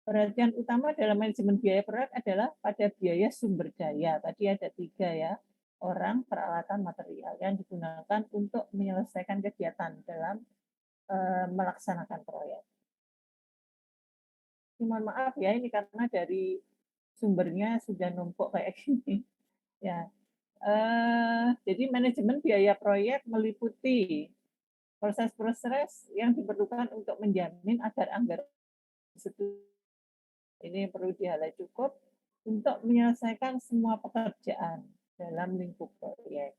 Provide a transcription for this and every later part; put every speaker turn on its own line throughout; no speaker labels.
Perhatian utama dalam manajemen biaya proyek adalah pada biaya sumber daya. Tadi ada 3 ya, orang, peralatan, material yang digunakan untuk menyelesaikan kegiatan dalam melaksanakan proyek. Mohon maaf ya, ini karena dari sumbernya sudah numpuk kayak gini. Ya, jadi manajemen biaya proyek meliputi proses-proses yang diperlukan untuk menjamin agar anggaran ini perlu di-highlight cukup untuk menyelesaikan semua pekerjaan dalam lingkup proyek.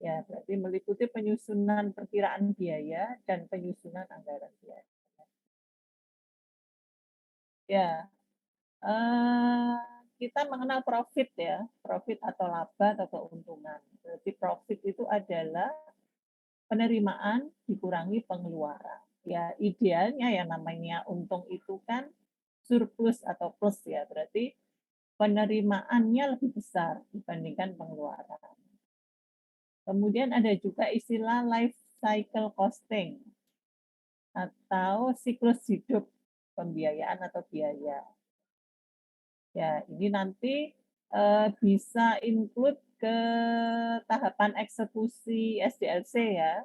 Ya, berarti meliputi penyusunan perkiraan biaya dan penyusunan anggaran biaya. Ya, kita mengenal profit ya, profit atau laba atau keuntungan. Berarti profit itu adalah penerimaan dikurangi pengeluaran. Ya, idealnya yang namanya untung itu kan surplus atau plus ya, berarti penerimaannya lebih besar dibandingkan pengeluaran. Kemudian ada juga istilah life cycle costing atau siklus hidup pembiayaan atau biaya. Ya, ini nanti bisa include ke tahapan eksekusi SDLC ya.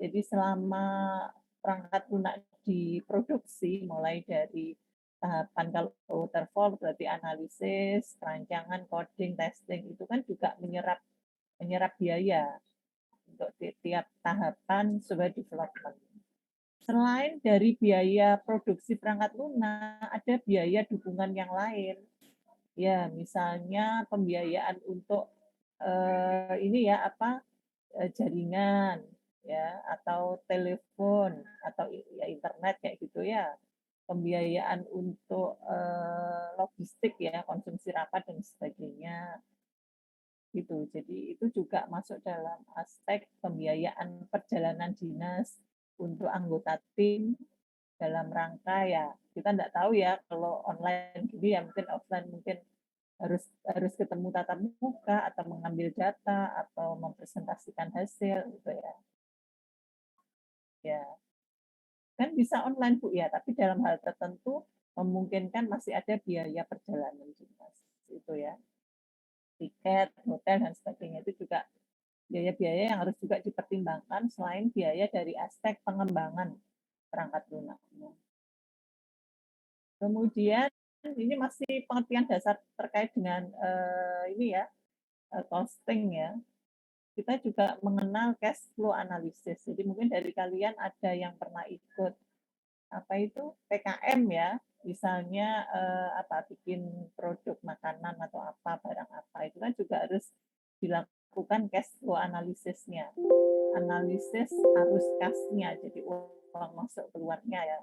Jadi selama perangkat lunak diproduksi, mulai dari tahapan kalau waterfall berarti analisis, perancangan, coding, testing itu kan juga menyerap biaya untuk tiap tahapan sebuah development. Selain dari biaya produksi perangkat lunak, ada biaya dukungan yang lain. Ya, misalnya pembiayaan untuk ini ya apa jaringan ya atau telepon atau ya internet kayak gitu ya. Pembiayaan untuk logistik ya, konsumsi rapat dan sebagainya gitu. Jadi itu juga masuk dalam aspek pembiayaan perjalanan dinas untuk anggota tim dalam rangka ya kita tidak tahu ya kalau online gini ya mungkin offline mungkin harus ketemu tatap muka atau mengambil data atau mempresentasikan hasil gitu ya. Ya, kan bisa online Bu ya, tapi dalam hal tertentu memungkinkan masih ada biaya perjalanan dinas itu ya. Tiket, hotel dan sebagainya itu juga biaya-biaya yang harus juga dipertimbangkan selain biaya dari aspek pengembangan perangkat lunaknya. Kemudian ini masih pengertian dasar terkait dengan ini ya costing ya. Kita juga mengenal cash flow analysis. Jadi mungkin dari kalian ada yang pernah ikut apa itu PKM ya, misalnya apa bikin produk makanan atau apa barang apa itu kan juga harus dilakukan cash flow analisisnya, analisis arus kasnya, jadi uang masuk keluarnya ya.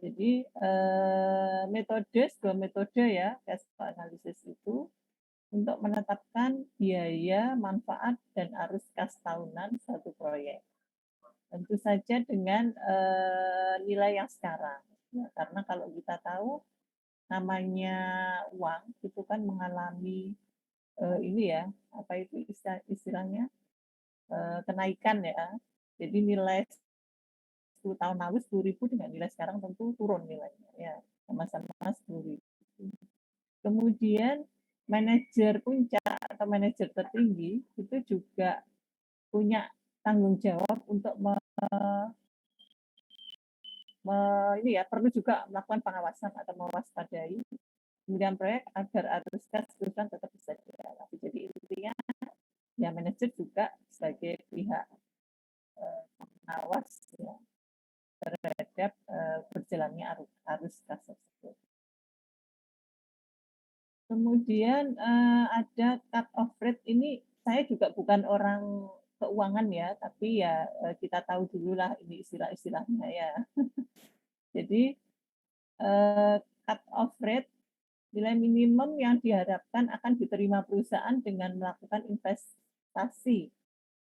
Jadi dua metode ya cash flow analysis itu untuk menetapkan biaya, manfaat, dan arus kas tahunan suatu proyek. Tentu saja dengan nilai yang sekarang. Ya, karena kalau kita tahu namanya uang itu kan mengalami ini ya, apa itu istilahnya kenaikan ya. Jadi nilai 10 tahun lalu 10.000 dengan nilai sekarang tentu turun nilainya ya, sama-sama 10.000. Kemudian manajer puncak atau manajer tertinggi itu juga punya tanggung jawab untuk ini ya perlu juga melakukan pengawasan atau mewaspadai kemudian proyek agar arus kas perusahaan tetap bisa dilalui. Jadi intinya ya manajer juga sebagai pihak pengawas ya, terhadap berjalannya arus kas tersebut. Kemudian ada cut off rate ini saya juga bukan orang keuangan ya, tapi ya kita tahu dulu lah ini istilah-istilahnya ya. Jadi cut off rate nilai minimum yang diharapkan akan diterima perusahaan dengan melakukan investasi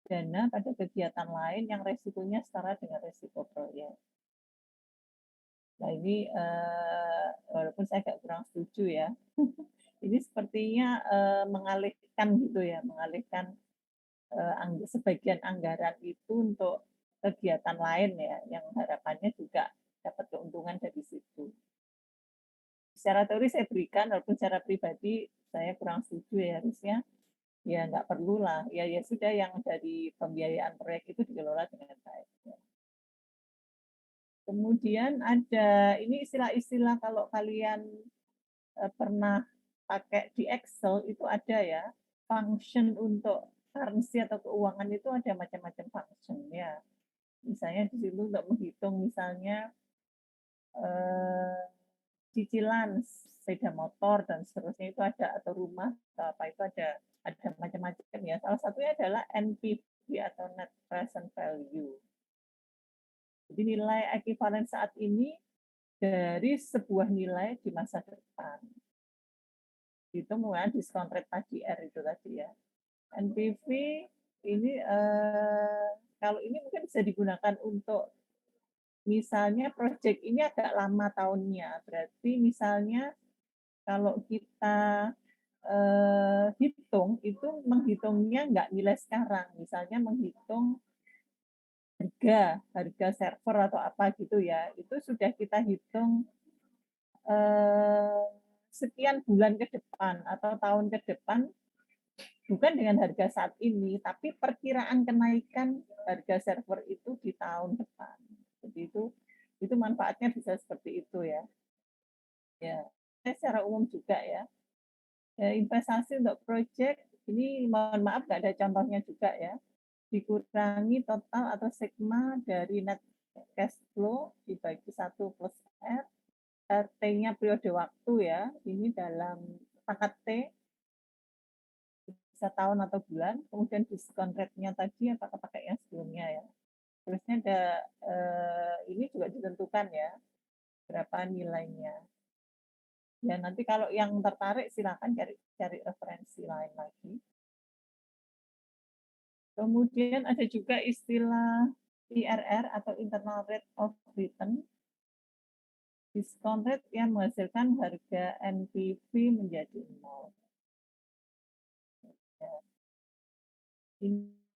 dana pada kegiatan lain yang resikonya setara dengan resiko proyek. Nah ini walaupun saya agak kurang setuju ya, ini sepertinya mengalihkan gitu ya, mengalihkan sebagian anggaran itu untuk kegiatan lain ya, yang harapannya juga dapat keuntungan dari situ. secara teori saya berikan, walaupun secara pribadi saya kurang setuju ya, harusnya ya nggak perlulah, ya ya sudah yang dari pembiayaan proyek itu dikelola dengan baik, ya. Kemudian ada ini istilah-istilah kalau kalian, pernah pakai di Excel itu ada ya, function untuk currency atau keuangan itu ada macam-macam function ya. Misalnya di situ untuk menghitung misalnya, eee, cicilan sepeda motor dan seterusnya itu ada, atau rumah atau apa itu ada macam-macam ya. Salah satunya adalah NPV atau net present value. Jadi nilai ekuivalen saat ini dari sebuah nilai di masa depan. Itu menggunakan diskon rate tadi R itu tadi ya. NPV ini kalau ini mungkin bisa digunakan untuk misalnya proyek ini agak lama tahunnya, berarti misalnya kalau kita hitung itu menghitungnya nggak nilai sekarang, misalnya menghitung harga server atau apa gitu ya, itu sudah kita hitung sekian bulan ke depan atau tahun ke depan, bukan dengan harga saat ini, tapi perkiraan kenaikan harga server itu di tahun depan. Jadi itu manfaatnya bisa seperti itu ya. Ya, secara umum juga ya. Investasi untuk proyek ini mohon maaf nggak ada contohnya juga ya. Dikurangi total atau sigma dari net cash flow dibagi 1 plus R. T-nya periode waktu ya. Ini dalam pangkat T bisa tahun atau bulan, kemudian diskon rate-nya tadi apakah pakai yang sebelumnya ya. Terusnya ada ini juga ditentukan ya, berapa nilainya. Ya nanti kalau yang tertarik silakan cari referensi lain lagi. Kemudian ada juga istilah IRR atau Internal Rate of Return. Diskon rate yang menghasilkan harga NPV menjadi 0. Ya.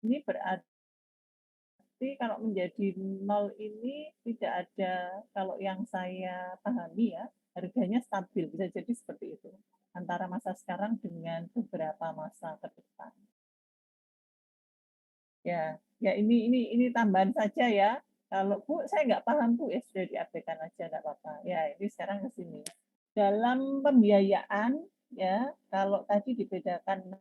Ini berarti kalau menjadi 0 ini tidak ada, kalau yang saya pahami ya, harganya stabil, bisa jadi seperti itu. Antara masa sekarang dengan beberapa masa ke depan. Ya, ya ini tambahan saja ya. Kalau Bu, saya nggak paham Bu, ya sudah diabaikan aja nggak apa-apa. Ya, ini sekarang ke sini. Dalam pembiayaan ya, kalau tadi dibedakan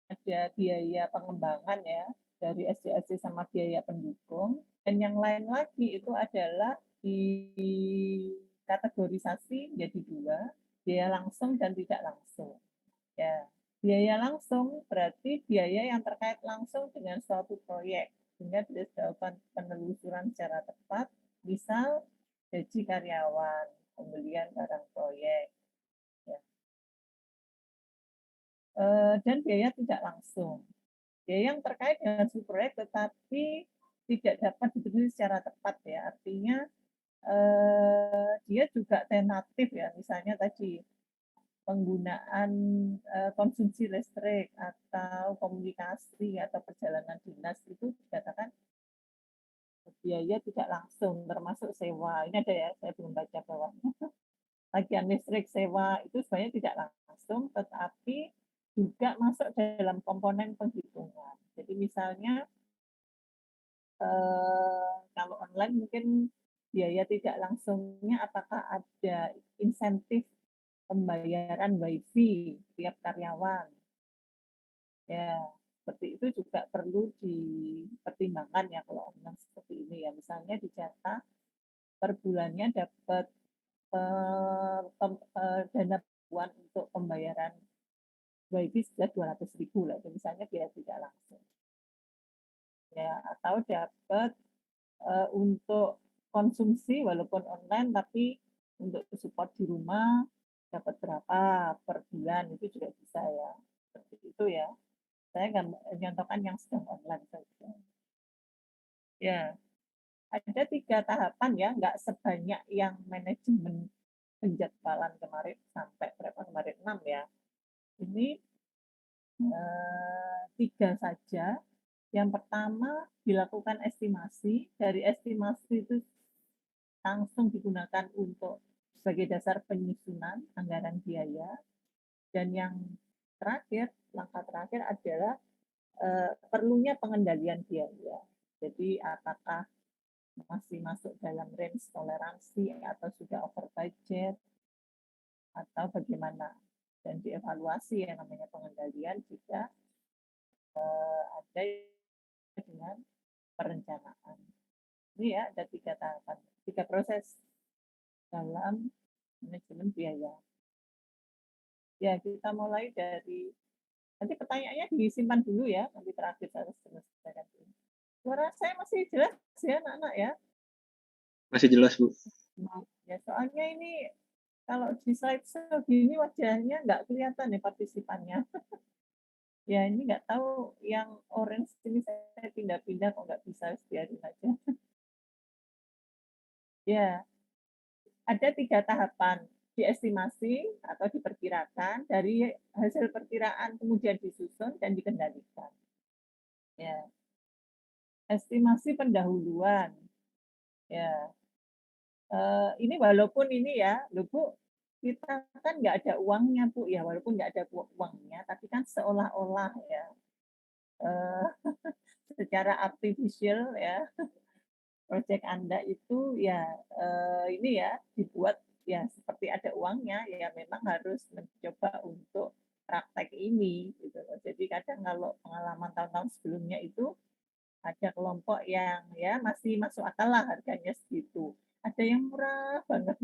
ada biaya pengembangan ya dari SDLC sama biaya pendukung, dan yang lain lagi itu adalah dikategorisasi menjadi dua, biaya langsung dan tidak langsung. Ya, biaya langsung berarti biaya yang terkait langsung dengan suatu proyek, sehingga bisa dilakukan penelusuran secara tepat, misal gaji karyawan, pembelian barang proyek, ya. Dan biaya tidak langsung. Biaya yang terkait dengan suatu proyek tetapi tidak dapat dibeli secara tepat ya, artinya dia juga tentatif ya, misalnya tadi penggunaan konsumsi listrik atau komunikasi atau perjalanan dinas itu dikatakan biaya tidak langsung, termasuk sewa. Ini ada ya, saya belum baca bawahnya. Tagihan listrik, sewa itu sebenarnya tidak langsung, tetapi juga masuk dalam komponen penghitungan. Jadi misalnya kalau online mungkin biaya tidak langsungnya apakah ada insentif pembayaran WiFi tiap karyawan. Ya, seperti itu juga perlu dipertimbangkan ya kalau online seperti ini ya. Misalnya dicatat per bulannya dapat dana bantuan untuk pembayaran WiFi sekitar 200.000 lah, itu misalnya biaya tidak langsung. Ya, atau dapat untuk konsumsi walaupun online tapi untuk support di rumah dapat berapa per bulan itu juga bisa ya. Seperti itu ya. Saya nggak menyontohkan yang sedang online saja. Ya, ada 3 tahapan ya, nggak sebanyak yang manajemen penjadwalan kemarin sampai berapa kemarin 6 ya. Ini 3 saja. Yang pertama dilakukan estimasi, dari estimasi itu langsung digunakan untuk sebagai dasar penyusunan anggaran biaya. Dan yang terakhir, langkah terakhir adalah perlunya pengendalian biaya. Jadi apakah masih masuk dalam range toleransi atau sudah over budget atau bagaimana, dan dievaluasi yang namanya pengendalian jika ada dengan perencanaan. Ini ya ada 3 tahapan, 3 proses dalam manajemen biaya. Ya, kita mulai dari, nanti pertanyaannya disimpan dulu ya, nanti terakhir saya harus selesaikan dulu. Suara saya masih jelas ya anak-anak ya?
Masih jelas, Bu.
Ya, soalnya ini kalau di slideshow gini wajahnya nggak kelihatan ya partisipannya. Ya ini nggak tahu yang orange ini saya pindah-pindah kok nggak bisa, biarin aja. Ya, ada 3 tahapan, diestimasi atau diperkirakan, dari hasil perkiraan kemudian disusun dan dikendalikan. Ya, estimasi pendahuluan. Ya, ini walaupun ini ya, loh Bu, kita kan nggak ada uangnya Bu ya, walaupun nggak ada uangnya, tapi kan seolah-olah ya, secara artificial ya, proyek Anda itu ya, ini ya, dibuat ya seperti ada uangnya, ya memang harus mencoba untuk praktek ini, gitu loh. Jadi kadang kalau pengalaman tahun-tahun sebelumnya itu, ada kelompok yang ya masih masuk akal lah harganya segitu. Ada yang murah banget.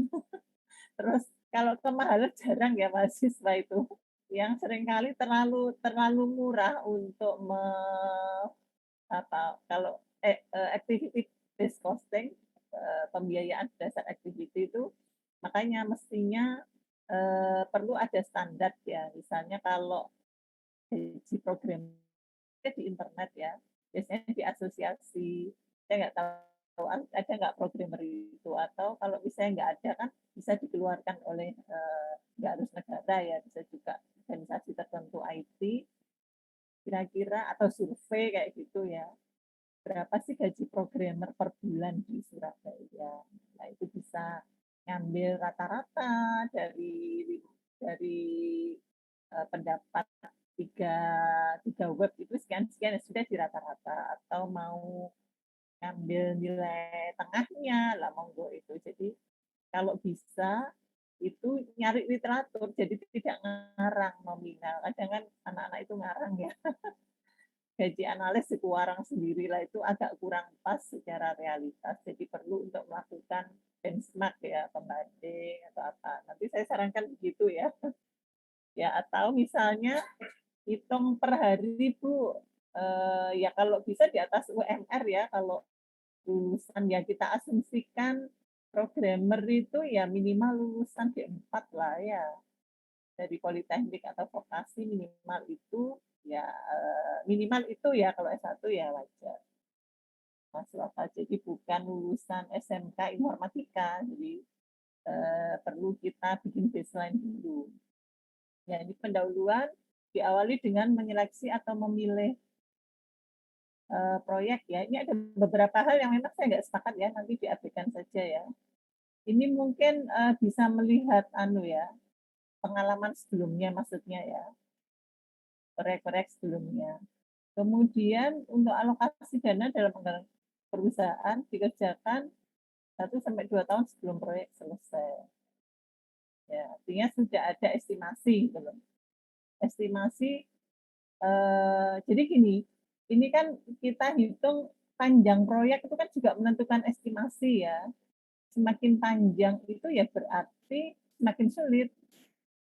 Terus kalau kemahalan jarang ya mahasiswa itu, yang seringkali terlalu terlalu murah untuk apa, kalau activity based costing, pembiayaan dasar activity itu, makanya mestinya perlu ada standar ya. Misalnya kalau gaji program di internet ya, biasanya di asosiasi, saya nggak tahu ada nggak programmer itu, atau kalau misalnya nggak ada kan bisa dikeluarkan oleh nggak harus negara ya, bisa juga organisasi tertentu IT, kira-kira atau survei kayak gitu ya. Berapa sih gaji programmer per bulan di Surabaya? Nah, itu bisa ngambil rata-rata dari pendapat tiga, tiga web itu sekian-sekian ya sudah di rata-rata, atau mau ngambil nilai tengahnya lah monggo itu. Jadi kalau bisa itu nyari literatur, jadi tidak ngarang nominal. Kadang kan anak-anak itu ngarang ya. Gaji analis dikuarang sendiri lah, itu agak kurang pas secara realitas. Jadi perlu untuk melakukan benchmark ya, pembanding atau apa. Nanti saya sarankan begitu ya. Ya, atau misalnya hitung per hari Bu. Ya kalau bisa di atas UMR ya, kalau lulusan yang kita asumsikan programmer itu ya minimal lulusan D4 lah ya, dari politeknik atau vokasi minimal itu ya, minimal itu ya, kalau S1 ya wajar masuk akal. Jadi bukan lulusan SMK informatika, jadi perlu kita bikin baseline dulu. Ya, ini pendahuluan diawali dengan menyeleksi atau memilih proyek ya. Ini ada beberapa hal yang memang saya nggak sepakat ya, nanti diabaikan saja ya. Ini mungkin bisa melihat anu ya, pengalaman sebelumnya maksudnya ya, proyek-proyek sebelumnya. Kemudian untuk alokasi dana dalam anggaran perusahaan dikerjakan 1-2 tahun sebelum proyek selesai. Ya, artinya sudah ada estimasi gitu loh. Estimasi, jadi gini, ini kan kita hitung panjang proyek itu kan juga menentukan estimasi ya. Semakin panjang itu ya berarti semakin sulit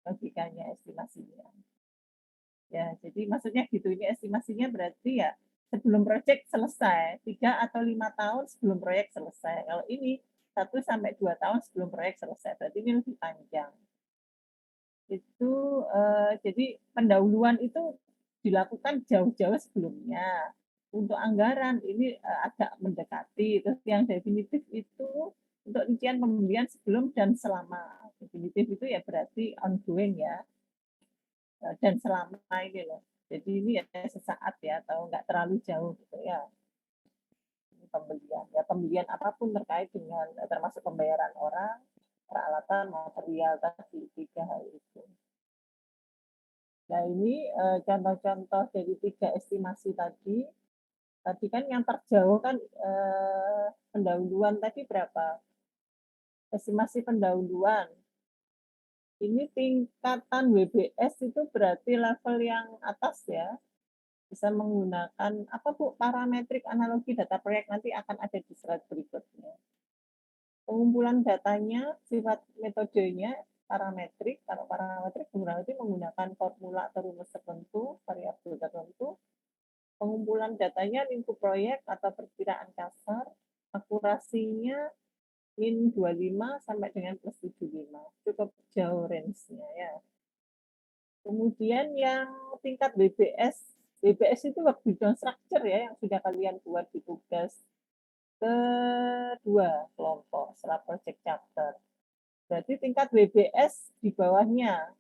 logikanya estimasinya. Ya, jadi maksudnya gitu, ini estimasinya berarti ya sebelum proyek selesai, 3 atau 5 tahun sebelum proyek selesai. Kalau ini 1-2 tahun sebelum proyek selesai, berarti ini lebih panjang. Itu jadi pendahuluan itu dilakukan jauh-jauh sebelumnya. Untuk anggaran ini agak mendekati, terus yang definitif itu untuk rincian pembelian sebelum dan selama. Definitif itu ya berarti ongoing ya, dan selama ini loh. Jadi ini ya sesaat ya, atau nggak terlalu jauh gitu ya. Ini pembelian, ya pembelian apapun terkait dengan termasuk pembayaran orang, peralatan, material tadi, 3 hal itu. Nah ini contoh-contoh dari 3 estimasi tadi. Tadi kan yang terjauh kan pendahuluan tadi berapa? Estimasi pendahuluan. Ini tingkatan WBS itu berarti level yang atas ya. Bisa menggunakan apa Bu? Parametrik analogi data proyek nanti akan ada di slide berikutnya. Pengumpulan datanya, sifat metodenya, parametrik. Kalau parametrik berarti menggunakan formula atau rumus tertentu, variabel tertentu. Pengumpulan datanya lingkup proyek atau perkiraan kasar, akurasinya min 25 sampai dengan plus 75. Cukup jauh range-nya ya. Kemudian yang tingkat BBS, BBS itu work breakdown structure ya, yang sudah kalian buat di tugas kedua kelompok setelah project chapter. Berarti tingkat BBS di bawahnya,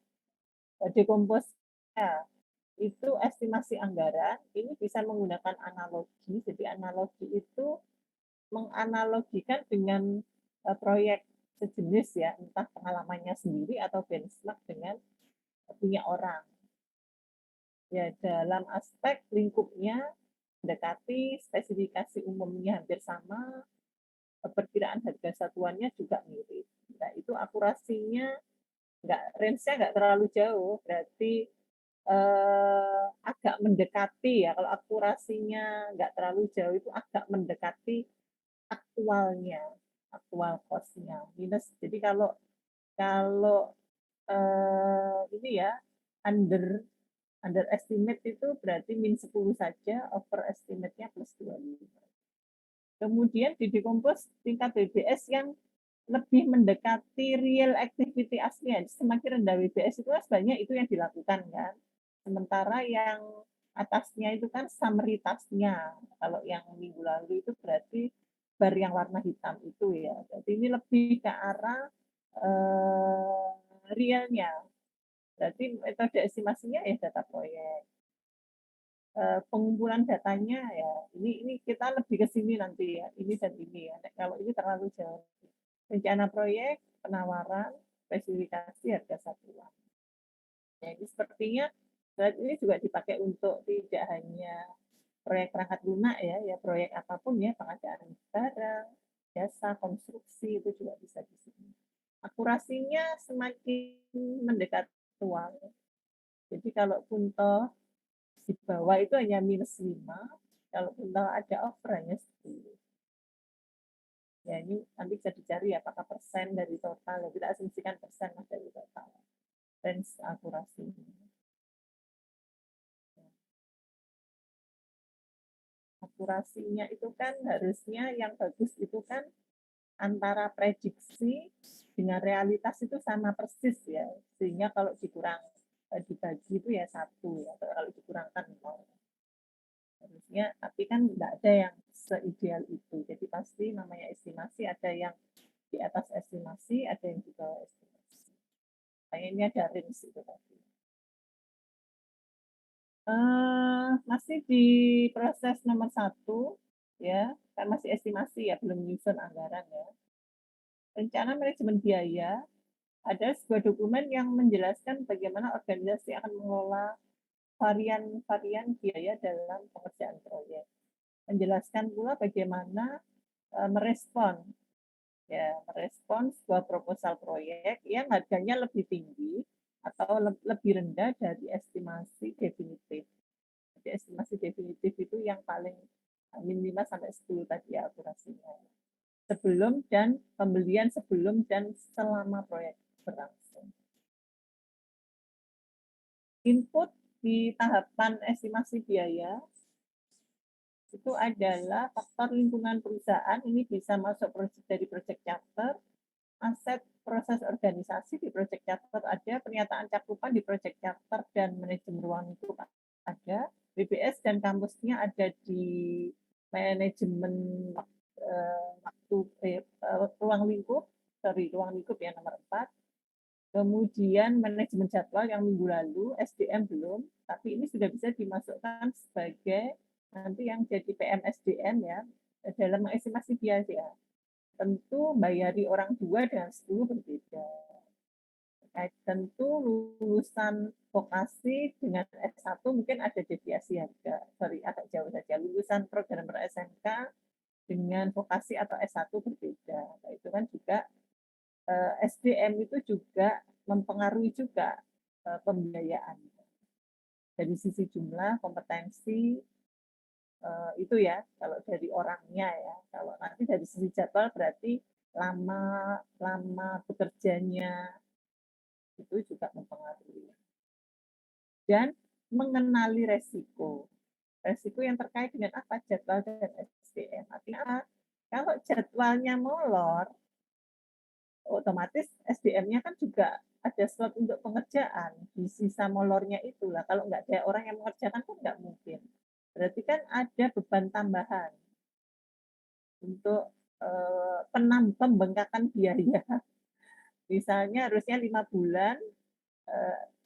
dekomposnya, itu estimasi anggaran, ini bisa menggunakan analogi. Jadi analogi itu menganalogikan dengan proyek sejenis ya, entah pengalamannya sendiri atau benchmark dengan punya orang. Ya, dalam aspek lingkupnya mendekati, spesifikasi umumnya hampir sama, perkiraan harga satuannya juga mirip. Nah, itu akurasinya range-nya nggak terlalu jauh, berarti agak mendekati ya. Kalau akurasinya nggak terlalu jauh itu agak mendekati aktualnya, aktual cost-nya minus. Jadi kalau kalau ini ya underestimate itu berarti min 10 saja, overestimate-nya plus 25. Kemudian di decompose tingkat BBS yang lebih mendekati real activity aslinya. Semakin rendah BBS itu sebanyak itu yang dilakukan kan. Sementara yang atasnya itu kan summary task-nya. Kalau yang minggu lalu itu berarti bar yang warna hitam itu ya. Jadi ini lebih ke arah realnya. Berarti metode estimasinya ya data proyek. Pengumpulan datanya ya ini kita lebih ke sini nanti ya, ini dan ini ya. Kalau ini terlalu jauh. Rencana proyek, penawaran, spesifikasi, harga satuan. Ya, ini sepertinya ini juga dipakai untuk tidak hanya proyek perangkat lunak ya proyek apapun ya, pengadaan barang, jasa, konstruksi itu juga bisa di sini. Akurasinya semakin mendekat aktual. Jadi kalau toh di bawah itu hanya minus 5, kalau toh ada over hanya 10. Ya ini nanti bisa dicari apakah persen dari total, ya, kita asumsikan persen dari total. Range akurasi. Akurasinya itu kan harusnya yang bagus itu kan antara prediksi dengan realitas itu sama persis ya. Sehingga kalau dikurang dibagi itu ya 1 ya, atau kalau dikurangkan 0. Harusnya, tapi kan tidak ada yang seideal itu. Jadi pasti namanya estimasi, ada yang di atas estimasi, ada yang di bawah estimasi. Kayak ini ada range itu tadi. Masih di proses nomor 1, ya, kan masih estimasi ya, belum menyusun anggaran ya. Rencana manajemen biaya, ada sebuah dokumen yang menjelaskan bagaimana organisasi akan mengelola varian-varian biaya dalam pengerjaan proyek. Menjelaskan pula bagaimana merespon sebuah proposal proyek yang harganya lebih tinggi atau lebih rendah dari estimasi definitif. Jadi estimasi definitif itu yang paling min 5 sampai 10 tadi ya akurasinya. Sebelum dan pembelian sebelum dan selama proyek berlangsung. Input di tahapan estimasi biaya itu adalah faktor lingkungan perusahaan, ini bisa masuk dari project chapter, aset proses organisasi di project chapter ada, pernyataan cakupan di project chapter dan manajemen ruang lingkup ada, BBS dan kampusnya ada di manajemen ruang lingkup ya nomor 4. Kemudian manajemen jadwal yang minggu lalu, SDM belum, tapi ini sudah bisa dimasukkan sebagai nanti yang jadi PMSDM ya, dalam estimasi biaya. tentu bayari orang tua dengan 10 berbeda. Tentu lulusan vokasi dengan S1 mungkin ada deviasi harga. Sorry, agak jauh saja. Lulusan programmer SMK dengan vokasi atau S1 berbeda. Nah, itu kan juga SDM itu juga mempengaruhi juga pembiayaan. Dari sisi jumlah, kompetensi, itu ya, kalau dari orangnya ya. Kalau nanti dari sisi jadwal berarti lama bekerjanya, itu juga mempengaruhi. Dan mengenali resiko. Resiko yang terkait dengan apa? Jadwal dan SDM. Artinya kalau jadwalnya molor, otomatis SDM-nya kan juga ada slot untuk pengerjaan. Di sisa molornya itulah. Kalau nggak ada orang yang mengerjakan kan nggak mungkin. Berarti kan ada beban tambahan untuk pembengkakan biaya. Misalnya harusnya 5 bulan,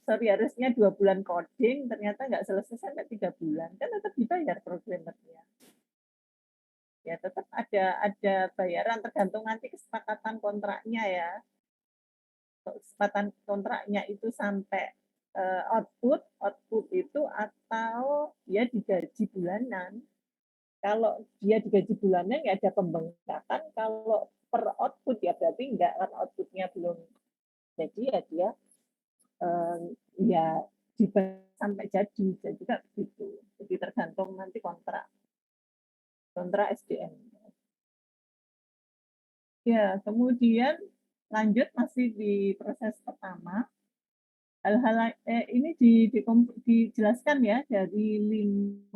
harusnya 2 bulan coding, ternyata nggak selesai sampai 3 bulan, kan tetap dibayar programmernya. Ya tetap ada bayaran tergantung nanti kesepakatan kontraknya ya. Kesepakatan kontraknya itu sampai output itu atau dia digaji bulanan. Kalau dia digaji bulanan ya ada pembengkakan, kalau per output ya berarti enggak, kan outputnya belum jadi ya dia ya sampai jadi juga begitu. Jadi tergantung nanti kontrak SDM. Ya, kemudian lanjut masih di proses pertama. Hal-hal ini dijelaskan ya dari 5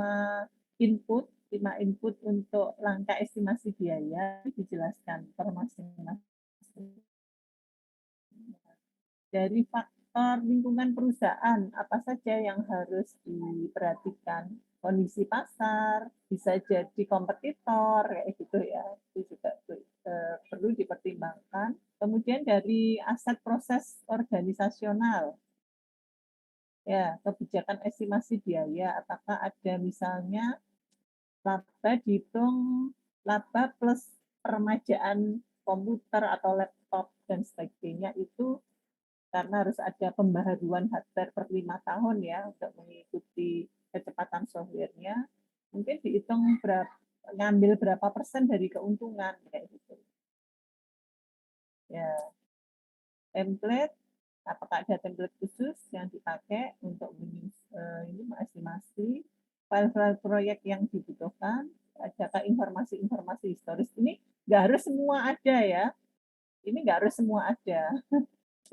input untuk langkah estimasi biaya dijelaskan per masing-masing. Dari faktor lingkungan perusahaan, apa saja yang harus diperhatikan? Kondisi pasar, bisa jadi kompetitor, kayak gitu ya. Itu juga perlu dipertimbangkan. Kemudian dari aset proses organisasional, ya, kebijakan estimasi biaya, apakah ada misalnya laba dihitung laba plus permajaan komputer atau laptop dan sebagainya itu karena harus ada pembaharuan hardware per 5 tahun ya untuk mengikuti kecepatan softwarenya, mungkin dihitung ngambil berapa persen dari keuntungan kayak gitu. Ya, template, apakah ada template khusus yang dipakai untuk ini mengestimasi file-file proyek yang dibutuhkan, adakah informasi-informasi historis. Ini nggak harus semua ada ya, ini nggak harus semua ada.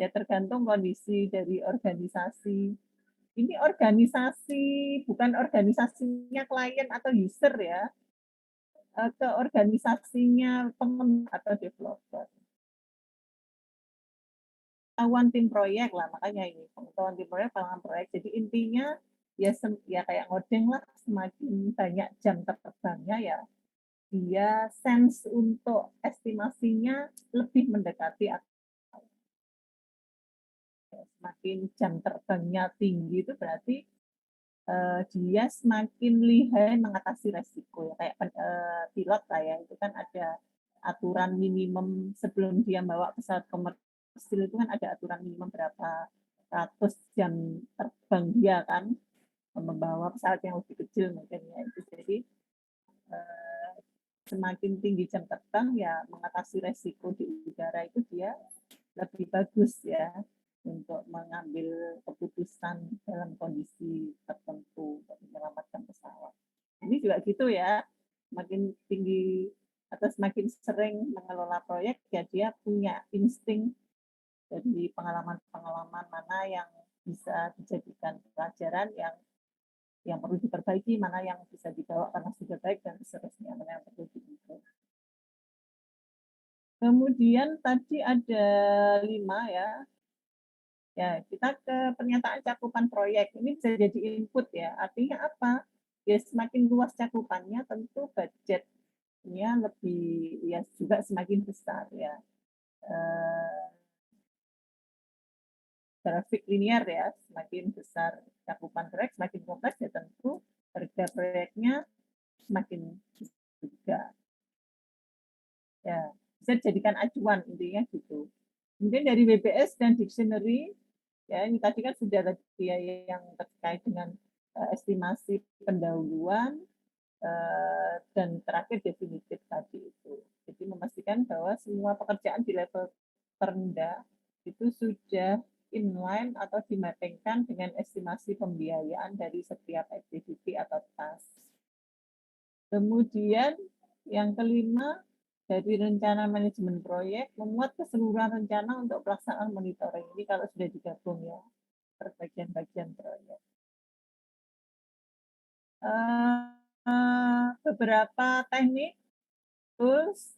Ya tergantung kondisi dari organisasi. Ini organisasi, bukan organisasinya klien atau user ya, ke organisasinya pengembang atau developer. Pengetahuan tim proyek lah, makanya ini pengetahuan tim proyek, pengalaman proyek. Jadi intinya ya kayak ngoding lah, semakin banyak jam terbangnya ya dia sense untuk estimasinya lebih mendekati semakin jam terbangnya tinggi itu berarti dia semakin lihai mengatasi resiko ya kayak pilot lah ya, itu kan ada aturan minimum sebelum dia bawa pesawat komersil itu kan ada aturan minimum berapa ratus jam terbang dia kan membawa pesawat yang lebih kecil mungkin ya itu. Jadi semakin tinggi jam terbang ya mengatasi resiko di udara itu dia lebih bagus ya untuk mengambil keputusan dalam kondisi tertentu untuk menyelamatkan pesawat. Ini juga gitu ya, semakin tinggi atau semakin sering mengelola proyek ya dia punya insting dari pengalaman-pengalaman mana yang bisa dijadikan pelajaran yang perlu diperbaiki, mana yang bisa dibawa karena sudah baik dan seterusnya, mana yang perlu diimprove. Kemudian tadi ada 5 ya. Ya, kita ke pernyataan cakupan proyek. Ini bisa jadi input ya. Artinya apa? Ya semakin luas cakupannya tentu budgetnya lebih ya juga semakin besar ya. Grafik linear ya, semakin besar cakupan proyek, semakin kompleks ya tentu harga proyeknya semakin juga. Ya, bisa dijadikan acuan intinya gitu. Kemudian dari WBS dan dictionary, ya ini tadi kan sudah tadi ya yang terkait dengan estimasi pendahuluan dan terakhir definitif tadi itu. Jadi memastikan bahwa semua pekerjaan di level terendah itu sudah inline atau dimappingkan dengan estimasi pembiayaan dari setiap activity atau task. Kemudian yang kelima, dari rencana manajemen proyek, memuat keseluruhan rencana untuk pelaksanaan monitoring. Ini kalau sudah digabung ya, per bagian-bagian proyek. Beberapa teknik, tools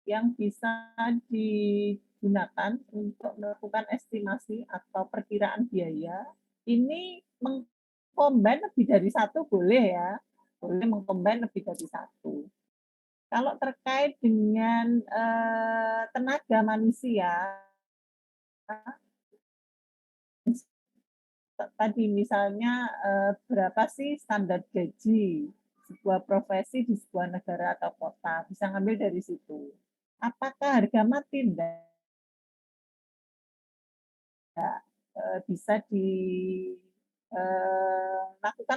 yang bisa digunakan untuk melakukan estimasi atau perkiraan biaya, ini mengcombine lebih dari satu boleh ya, boleh mengcombine lebih dari satu. Kalau terkait dengan tenaga manusia, tadi misalnya berapa sih standar gaji sebuah profesi di sebuah negara atau kota, bisa ngambil dari situ. Apakah harga mati? Enggak. Bisa dilakukan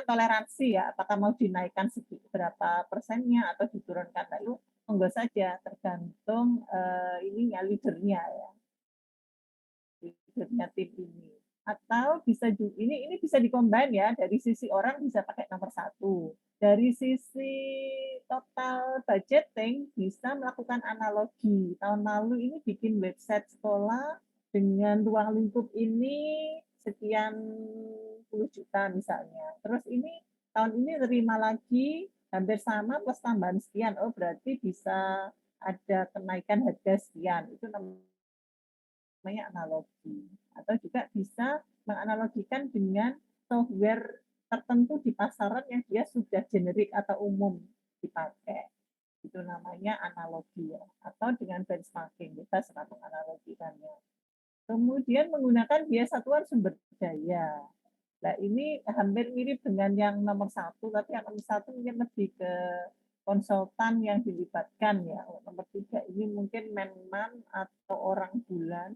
toleransi ya, apakah mau dinaikkan berapa persennya atau diturunkan, lalu monggo saja tergantung ininya leadernya ya, leadernya tim ini. Atau bisa juga ini bisa dikombin ya, dari sisi orang bisa pakai nomor satu, dari sisi total budgeting bisa melakukan analogi. Tahun lalu ini bikin website sekolah dengan ruang lingkup ini sekian puluh juta misalnya. Terus ini tahun ini terima lagi hampir sama plus tambahan sekian. Oh berarti bisa ada kenaikan harga sekian. Itu namanya analogi. Atau juga bisa menganalogikan dengan software tertentu di pasaran yang dia sudah generik atau umum dipakai. Itu namanya analogi ya. Atau dengan benchmarking, kita sangat menganalogikannya. Kemudian menggunakan biaya satuan sumber daya. Nah ini hampir mirip dengan yang nomor satu, tapi yang nomor satu mungkin lebih ke konsultan yang dilibatkan ya. Nomor tiga ini mungkin man atau orang bulan,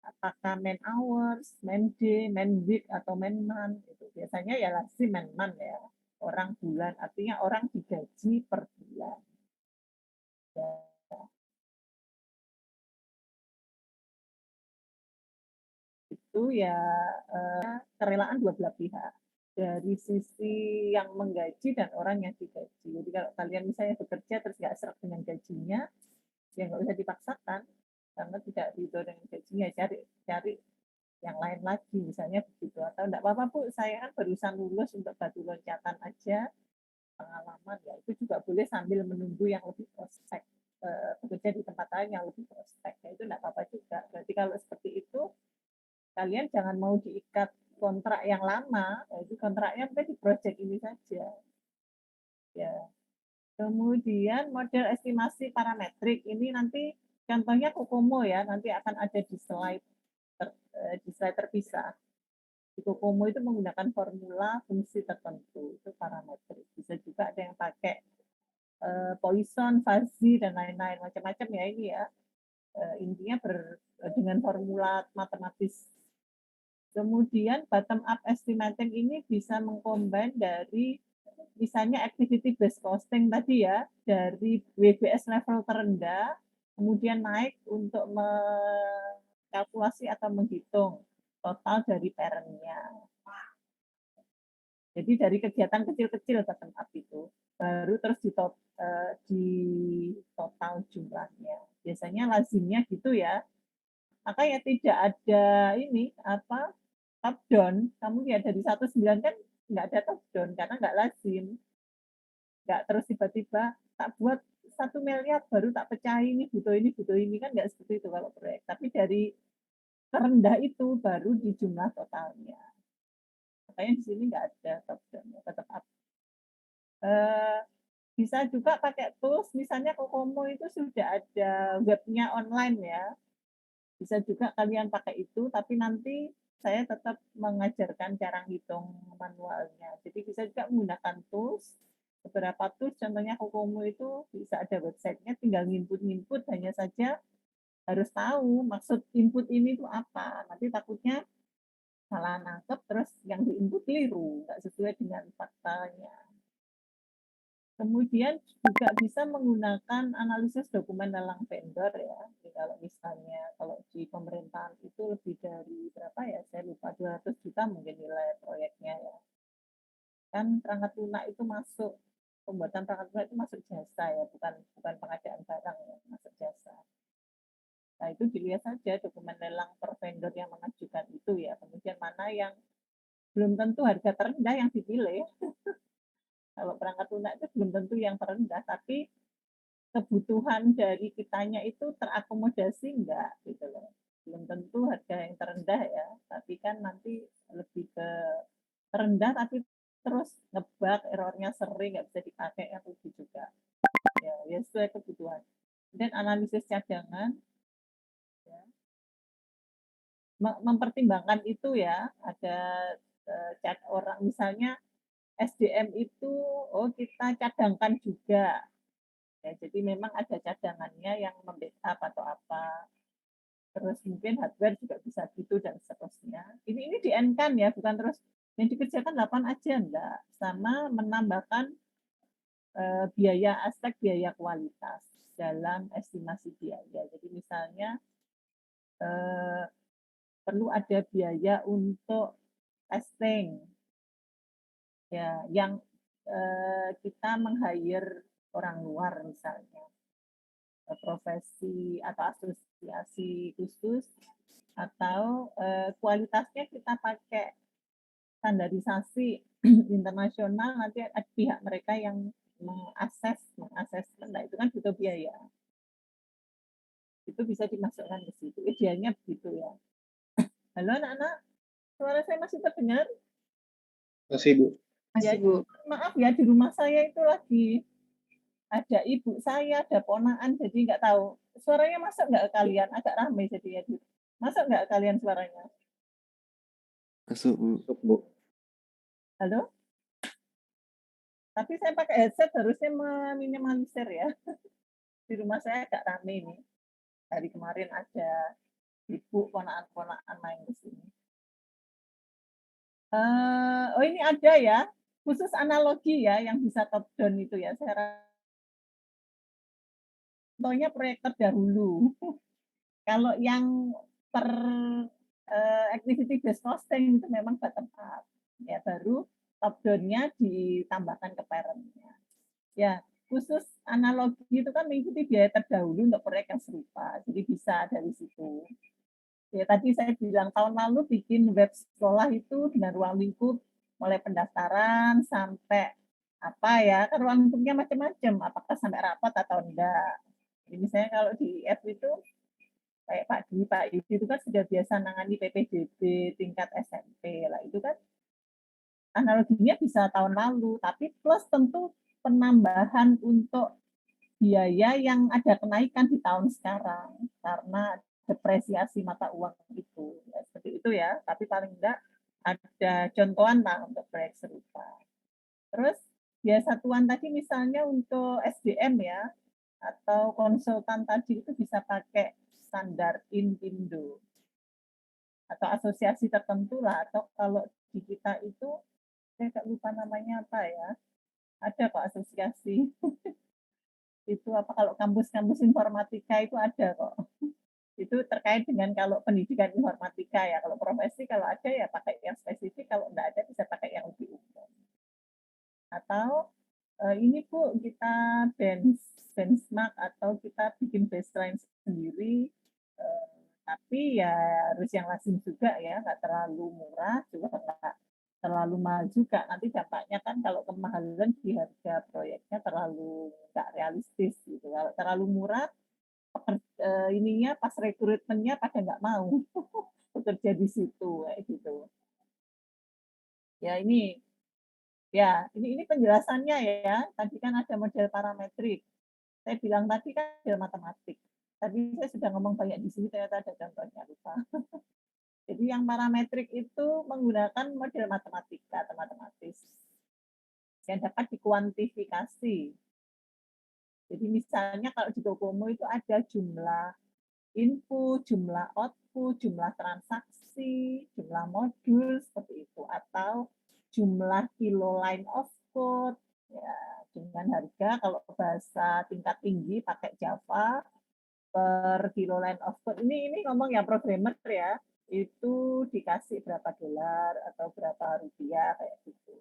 apakah man hours, man day, man week, atau man month. Itu biasanya ya lazim man month ya, orang bulan, artinya orang digaji per bulan. Ya. Itu ya kerelaan dua belah pihak. Dari sisi yang menggaji dan orang yang digaji. Jadi kalau kalian misalnya bekerja terus nggak serak dengan gajinya, ya nggak usah dipaksakan karena tidak ridho dengan gajinya, cari yang lain lagi misalnya begitu. Atau enggak apa-apa Bu, saya kan barusan lulus untuk batu loncatan aja, pengalaman ya itu juga boleh sambil menunggu yang lebih prospek, bekerja di tempat lain yang lebih prospek, ya itu enggak apa-apa juga. Berarti kalau seperti itu kalian jangan mau diikat kontrak yang lama, jadi kontraknya mungkin di project ini saja. Ya. Kemudian model estimasi parametrik ini nanti contohnya Kokomo ya, nanti akan ada di slide terpisah. Di Kokomo itu menggunakan formula fungsi tertentu, itu parametrik. Bisa juga ada yang pakai Poisson, fuzzy, dan lain-lain, macam-macam ya ini ya. Intinya dengan formula matematis. Kemudian bottom up estimating ini bisa mengcombine dari misalnya activity based costing tadi ya, dari WBS level terendah, kemudian naik untuk mengkalkulasi atau menghitung total dari parent-nya. Jadi dari kegiatan kecil-kecil bottom up itu, baru terus di total jumlahnya. Biasanya lazimnya gitu ya. Maka ya tidak ada ini apa top down. Kamu lihat dari 19 kan nggak ada top down karena nggak lazim. Nggak terus tiba-tiba tak buat 1 miliar baru tak pecahin ini butuh ini kan nggak seperti itu kalau proyek. Tapi dari terendah itu baru di jumlah totalnya. Makanya di sini nggak ada top down, tetap up. Bisa juga pakai tools, misalnya Kokomo itu sudah ada webnya online ya. Bisa juga kalian pakai itu, tapi nanti saya tetap mengajarkan cara hitung manualnya. Jadi bisa juga menggunakan tools beberapa tools, contohnya Kokomo itu bisa ada websitenya, tinggal nginput-nginput, hanya saja harus tahu maksud input ini tuh apa. Nanti takutnya salah nangkep, terus yang diinput keliru, nggak sesuai dengan faktanya. Kemudian juga bisa menggunakan analisis dokumen lelang vendor ya. Jadi kalau misalnya kalau di pemerintahan itu lebih dari berapa ya, saya lupa, 200 juta mungkin nilai proyeknya ya. Kan perangkat lunak itu masuk, pembuatan perangkat lunak itu masuk jasa ya, bukan bukan pengadaan barang ya, masuk jasa. Nah itu dilihat saja dokumen lelang per vendor yang mengajukan itu ya. Kemudian mana yang belum tentu harga terendah yang dipilih. Kalau perangkat lunak itu belum tentu yang terendah, tapi kebutuhan dari kitanya itu terakomodasi enggak gitu loh. Belum tentu harga yang terendah ya, tapi kan nanti lebih ke terendah tapi terus ngebug, errornya sering, nggak bisa dipakai, yang rugi juga. Ya sesuai kebutuhan. Dan analisis cadangan, ya, mempertimbangkan itu ya, ada cat orang misalnya SDM itu, oh kita cadangkan juga. Ya, jadi memang ada cadangannya yang membackup atau apa. Terus mungkin hardware juga bisa gitu dan seterusnya. Ini di-N-kan ya, bukan terus yang dikerjakan 8 aja, enggak. Sama menambahkan biaya, aspek biaya kualitas dalam estimasi biaya. Jadi misalnya perlu ada biaya untuk testing, ya, yang kita meng-hire orang luar misalnya, profesi atau asosiasi khusus, atau kualitasnya kita pakai standarisasi internasional, nanti ada pihak mereka yang mengasesmen, nah itu kan butuh biaya. Itu bisa dimasukkan ke situ. Idealnya begitu ya. Halo anak-anak, suara saya masih terdengar?
Masih, Bu.
Ya,
Masih, Bu.
maaf ya, di rumah saya itu lagi ada ibu saya, ada ponaan, jadi nggak tahu. Suaranya masuk nggak ke kalian? Agak ramai jadinya. Masuk nggak ke kalian suaranya?
Masuk, Bu.
Masuk, Bu.
Halo? Tapi saya pakai headset harusnya meminimalisir ya. Di rumah saya agak ramai nih. Hari kemarin ada ibu ponaan-ponaan main ke sini. Oh ini ada ya, khusus analogi ya yang bisa top down itu ya. Saya contohnya proyek terdahulu. Kalau yang per activity based costing itu memang bottom up. Ya baru top down-nya ditambahkan ke parent-nya. Ya, khusus analogi itu kan mengikuti biaya terdahulu untuk proyek yang serupa. Jadi bisa dari situ. Ya tadi saya bilang tahun lalu bikin web sekolah itu dengan ruang lingkup mulai pendaftaran sampai apa ya, kan ruang lingkupnya macam-macam, apakah sampai rapat atau enggak. Jadi misalnya kalau di F itu kayak Pak Dwi, Pak Yudi itu kan sudah biasa nangani PPDB tingkat SMP lah, itu kan analoginya bisa tahun lalu, tapi plus tentu penambahan untuk biaya yang ada kenaikan di tahun sekarang karena depresiasi mata uang itu. Ya, seperti itu ya, tapi paling enggak ada contohan lah untuk proyek serupa. Terus biaya satuan tadi misalnya untuk SDM ya, atau konsultan tadi itu bisa pakai standar INPINDO atau asosiasi tertentu lah, atau kalau di kita itu saya nggak lupa namanya apa ya, ada kok asosiasi itu apa, kalau kampus-kampus informatika itu ada kok. Itu terkait dengan kalau pendidikan informatika ya, kalau profesi kalau ada ya pakai yang spesifik, kalau enggak ada bisa pakai yang lebih umum. Atau ini Bu, kita benchmark atau kita bikin baseline sendiri, tapi ya harus yang lazim juga ya, nggak terlalu murah, juga nggak terlalu mahal juga. Nanti dampaknya kan kalau kemahalan di harga proyeknya terlalu nggak realistis gitu. Kalau terlalu murah, ininya pas rekrutmennya pada nggak mau bekerja di situ kayak gitu. Ya ini penjelasannya ya. Tadi kan ada model parametrik. Saya bilang tadi kan model matematik. Tadi saya sudah ngomong banyak di sini, ternyata ada contohnya lupa. Jadi yang parametrik itu menggunakan model matematika atau matematis. yang dapat dikuantifikasi. Jadi misalnya kalau di Docomo itu ada jumlah input, jumlah output, jumlah transaksi, jumlah modul seperti itu, atau jumlah kilo line of code ya, dengan harga kalau bahasa tingkat tinggi pakai Java per kilo line of code. Ini ngomong ya programmer ya, itu dikasih berapa dolar atau berapa rupiah kayak gitu.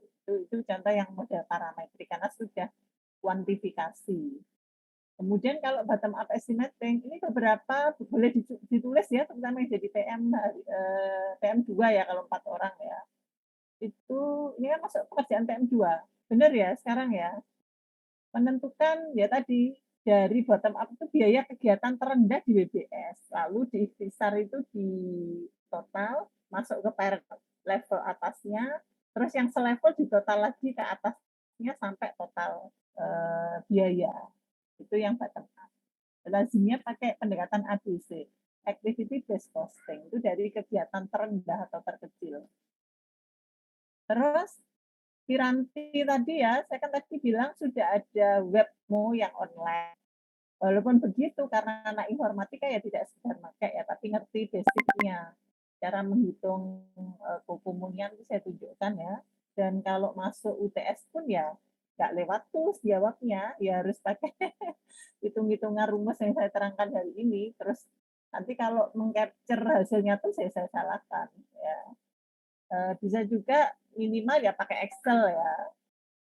Itu contoh yang model parametrik karena sudah kuantifikasi. Kemudian kalau bottom up estimating, ini beberapa boleh ditulis ya, terutama yang jadi PM2 ya kalau 4 orang ya. Itu ini kan masuk pekerjaan PM2. Benar ya sekarang ya. Menentukan ya tadi dari bottom up itu biaya kegiatan terendah di WBS. Lalu di ikhtisar itu di total masuk ke parent level atasnya, terus yang selevel di total lagi ke atasnya sampai total biaya. Itu yang bottom up. Lazimnya pakai pendekatan ABC, activity based costing, itu dari kegiatan terendah atau terkecil. Terus Piranti tadi ya, saya kan tadi bilang sudah ada webmo yang online. Walaupun begitu, karena anak informatika ya tidak sekedar pakai ya, tapi ngerti basicnya. Cara menghitung komunian itu saya tunjukkan ya. Dan kalau masuk UTS pun ya nggak lewat tools jawabnya, ya harus pakai hitung-hitungan rumus yang saya terangkan hari ini. Terus nanti kalau mengcapture hasilnya tuh saya salahkan. Ya. Bisa juga minimal ya pakai Excel ya.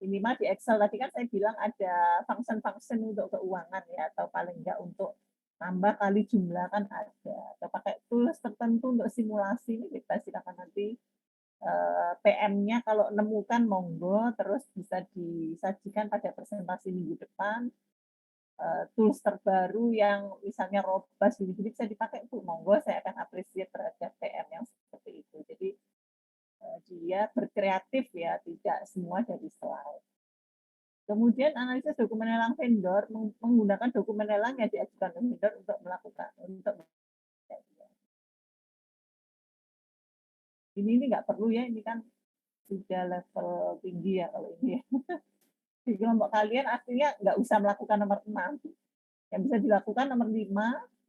Minimal di Excel tadi kan saya bilang ada function-function untuk keuangan ya, atau paling enggak untuk tambah kali jumlah kan ada. Atau pakai tools tertentu untuk simulasi ini kita silakan nanti PM-nya kalau nemukan monggo, terus bisa disajikan pada presentasi minggu depan. Tools terbaru yang misalnya robust jadi bisa dipakai Bu, monggo saya akan appreciate terhadap PM yang seperti itu. Jadi dia berkreatif ya, tidak semua dari slide. Kemudian analisis dokumen lelang vendor menggunakan dokumen lelang yang diajukan vendor untuk melakukan ini nggak perlu ya, ini kan sudah level tinggi ya kalau ini. Di kelompok kalian artinya nggak usah melakukan nomor 6. Yang bisa dilakukan nomor 5,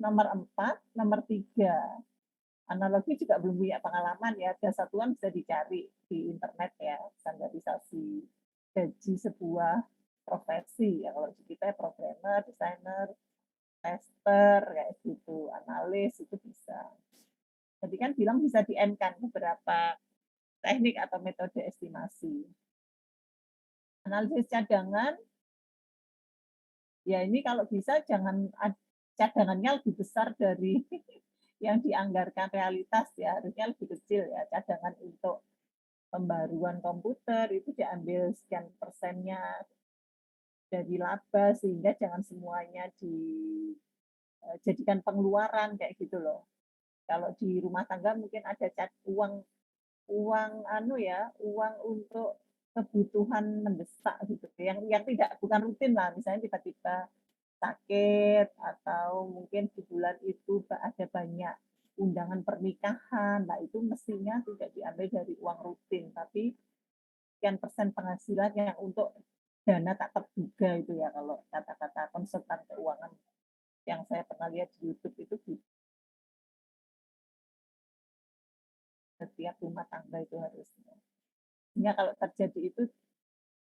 nomor 4, nomor 3. Analogi juga belum punya pengalaman ya, ada satuan bisa dicari di internet ya, standarisasi gaji sebuah profesi ya, kalau kita programmer, desainer, tester kayak gitu, analis itu bisa. Jadi kan bilang bisa di-N-kan beberapa teknik atau metode estimasi. Analisis cadangan, ya ini kalau bisa jangan cadangannya lebih besar dari yang dianggarkan realitas ya, harusnya lebih kecil ya. Cadangan untuk pembaruan komputer itu diambil sekian persennya dari laba, sehingga jangan semuanya dijadikan pengeluaran kayak gitu loh. Kalau di rumah tangga mungkin ada uang untuk kebutuhan mendesak gitu, yang tidak bukan rutin lah, misalnya tiba-tiba sakit atau mungkin di bulan itu ada banyak undangan pernikahan, nah itu mestinya tidak diambil dari uang rutin, tapi sekian persen penghasilan yang untuk dana tak terduga itu ya, kalau kata-kata konsultan keuangan yang saya pernah lihat di YouTube itu di setiap rumah tangga itu harusnya. Sehingga kalau terjadi itu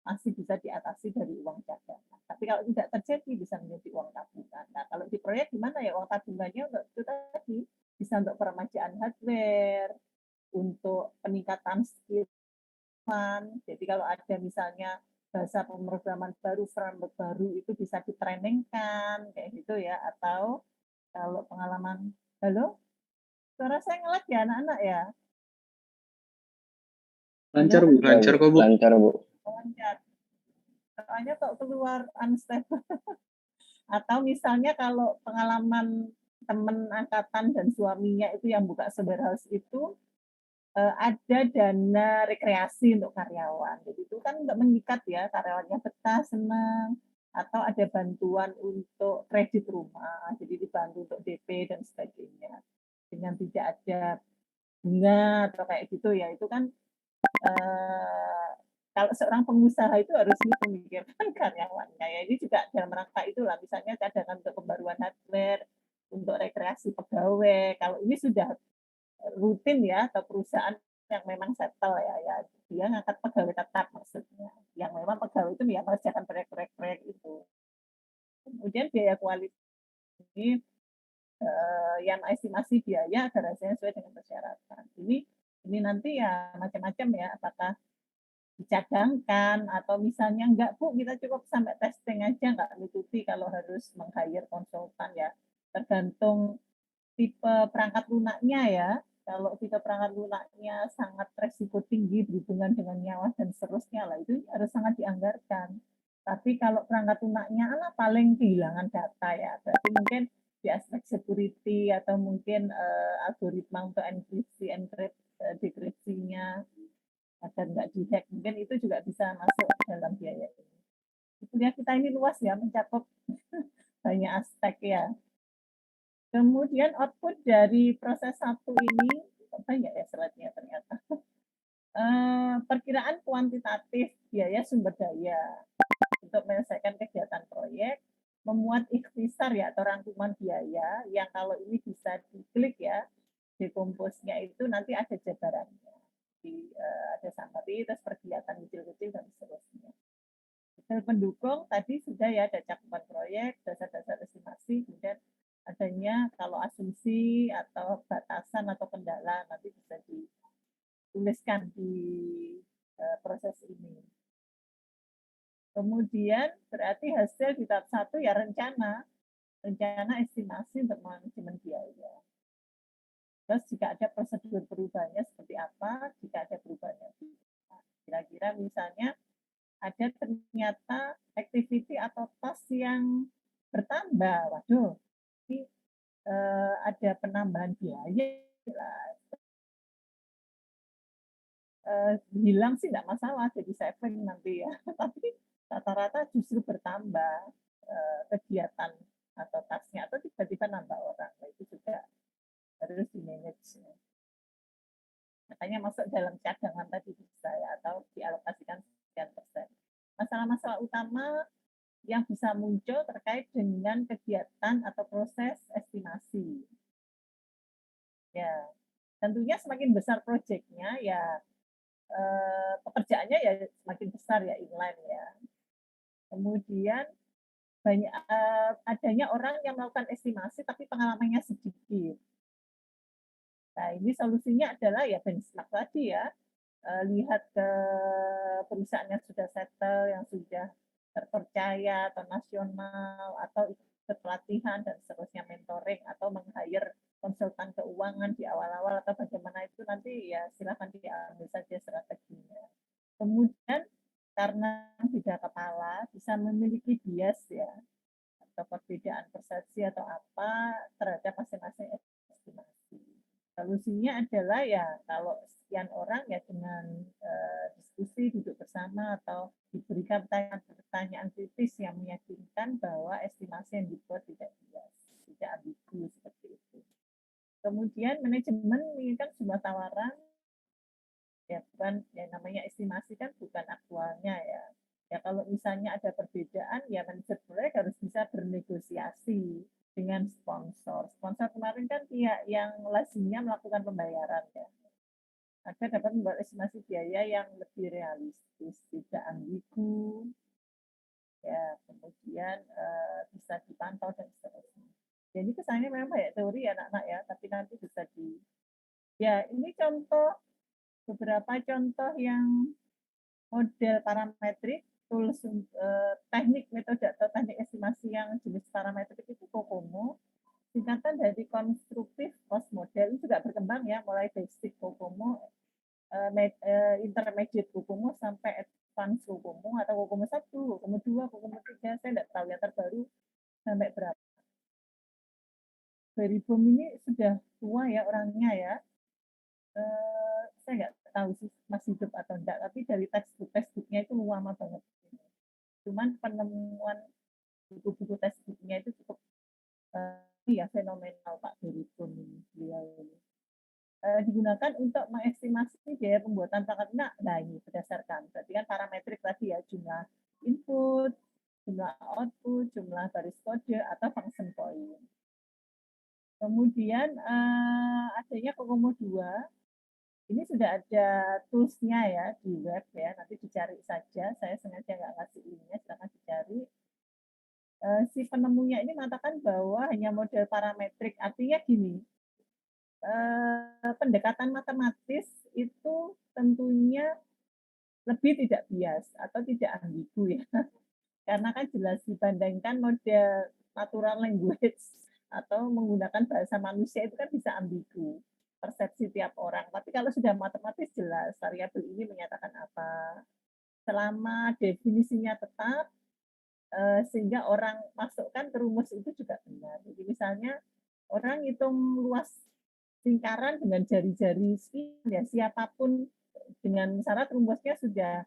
masih bisa diatasi dari uang cadangan. Tapi kalau tidak terjadi bisa menjadi uang tabungan. Nah, kalau di proyek gimana ya uang tabungannya untuk itu tadi bisa untuk peremajaan hardware, untuk peningkatan skill. Jadi kalau ada misalnya bahasa pemrograman baru, framework baru itu bisa ditrainingkan kayak gitu ya. Atau kalau pengalaman, halo, suara saya ngelag ya anak-anak ya?
Lancar Bu, lancar kok Bu.
Lancar Bu.
Lancar. Soalnya kok keluar unstable. Atau misalnya kalau pengalaman teman angkatan dan suaminya itu yang buka cyber house itu ada dana rekreasi untuk karyawan. Jadi itu kan nggak mengikat ya, karyawannya betah, senang. Atau ada bantuan untuk kredit rumah, jadi dibantu untuk DP dan sebagainya. Dengan tidak ada bunga atau kayak gitu ya, itu kan kalau seorang pengusaha itu harus memikirkan karyawannya ya. Ini juga dalam rangka itulah, misalnya cadangan untuk pembaruan hardware, untuk rekreasi pegawai. Kalau ini sudah rutin ya, atau perusahaan yang memang settle ya, ya dia ngangkat pegawai tetap maksudnya. Yang memang pegawai itu ya mengerjakan proyek-proyek itu. Kemudian biaya kualitas ini yang estimasi biaya agar hasilnya sesuai dengan persyaratan. Ini nanti ya macam-macam ya, apakah dicadangkan atau misalnya enggak Bu, kita cukup sampai testing aja, enggak ngikuti kalau harus meng-hire konsultan ya. Tergantung tipe perangkat lunaknya ya. Kalau tipe perangkat lunaknya sangat resiko tinggi berhubungan dengan nyawa dan seterusnya lah, itu harus sangat dianggarkan. Tapi kalau perangkat lunaknya paling kehilangan data ya, berarti mungkin di aspek security atau mungkin algoritma untuk enkripsi, dekripsinya agar nggak dihack, mungkin itu juga bisa masuk dalam biaya ini. Kuliah kita ini luas ya, mencakup banyak aspek ya. Kemudian output dari proses satu ini, banyak ya slide-nya ternyata. Perkiraan kuantitatif biaya sumber daya untuk menyelesaikan kegiatan proyek, memuat ikhtisar ya atau rangkuman biaya yang kalau ini bisa diklik ya, dekomposnya itu nanti ada jabarannya. Di, ada summary, terus kegiatan kecil-kecil dan seterusnya. Detail pendukung tadi sudah ya, ada cakupan proyek, dasar-dasar estimasi, kemudian adanya kalau asumsi atau batasan atau kendala nanti bisa dituliskan di proses ini. Kemudian berarti hasil di tahap 1 ya rencana estimasi untuk manajemen biaya. Terus jika ada prosedur perubahannya seperti apa, jika ada perubahannya. Kira-kira misalnya ada ternyata activity atau task yang bertambah. Waduh, ini ada penambahan biaya. Hilang sih nggak masalah, jadi saving nanti ya. Tapi rata-rata justru bertambah kegiatan atau tasknya, atau tiba-tiba nambah orang. Nah, itu juga harus di-manage. Makanya masuk dalam cadangan tadi bisa ya, atau dialokasikan sekian persen. Masalah-masalah utama yang bisa muncul terkait dengan kegiatan atau proses estimasi. Ya, tentunya semakin besar proyeknya ya pekerjaannya ya semakin besar ya, inline ya. Kemudian banyak adanya orang yang melakukan estimasi tapi pengalamannya sedikit. Nah, ini solusinya adalah ya benchmark tadi ya. Lihat ke perusahaan yang sudah settle, yang sudah terpercaya atau nasional, atau ikut pelatihan dan seterusnya, mentoring atau meng-hire konsultan keuangan di awal-awal atau bagaimana itu nanti ya silakan diambil saja strateginya. Kemudian karena beda kepala bisa memiliki bias ya atau perbedaan persepsi atau apa terhadap masing-masing estimasi. Solusinya adalah ya kalau sekian orang ya dengan diskusi duduk bersama atau diberikan pertanyaan kritis yang meyakinkan bahwa estimasi yang dibuat tidak bias, tidak ambigu seperti itu. Kemudian manajemen menginginkan sebuah tawaran ya, bukan yang namanya estimasi kan bukan aktualnya ya. Ya kalau misalnya ada perbedaan ya manajer proyek harus bisa bernegosiasi dengan sponsor. Sponsor kemarin kan pihak yang lazimnya melakukan pembayaran ya. Agar dapat membuat estimasi biaya yang lebih realistis, tidak ambigu, ya kemudian bisa dipantau dan seterusnya. Jadi kesannya memang banyak teori ya anak-anak ya, tapi nanti bisa ya ini contoh beberapa contoh yang model parametrik, tools teknik metode atau teknik estimasi yang jenis parametrik itu COCOMO, singkatan dari konstruktif cost model ini juga berkembang ya, mulai basic COCOMO, intermediate COCOMO sampai advanced COCOMO atau COCOMO 1, COCOMO 2, COCOMO 3, saya tidak tahu yang terbaru sampai berapa. Beribom ini sudah tua ya orangnya ya. Saya nggak tahu sih masih hidup atau enggak, tapi dari textbooknya itu lama banget. Cuman penemuan buku-buku textbooknya itu cukup ya fenomenal Pak Beribom ini, beliau ini. digunakan untuk mengestimasi biaya pembuatan perangkat lunak. Nah, ini berdasarkan berarti kan parametrik tadi ya, jumlah input, jumlah output, jumlah baris kode atau function point. Kemudian adanya Kokomo 2, ini sudah ada tools-nya ya di web ya, nanti dicari saja. Saya sengaja nggak ngasih linknya, silahkan dicari. Si penemunya ini mengatakan bahwa hanya model parametrik, artinya gini, pendekatan matematis itu tentunya lebih tidak bias atau tidak ambigu ya. Karena kan jelas dibandingkan model natural language atau menggunakan bahasa manusia itu kan bisa ambigu persepsi tiap orang. Tapi kalau sudah matematis jelas variabel ini menyatakan apa. Selama definisinya tetap, sehingga orang masukkan ke rumus itu juga benar. Jadi misalnya orang hitung luas lingkaran dengan jari-jari sekian ya, siapapun dengan syarat rumusnya sudah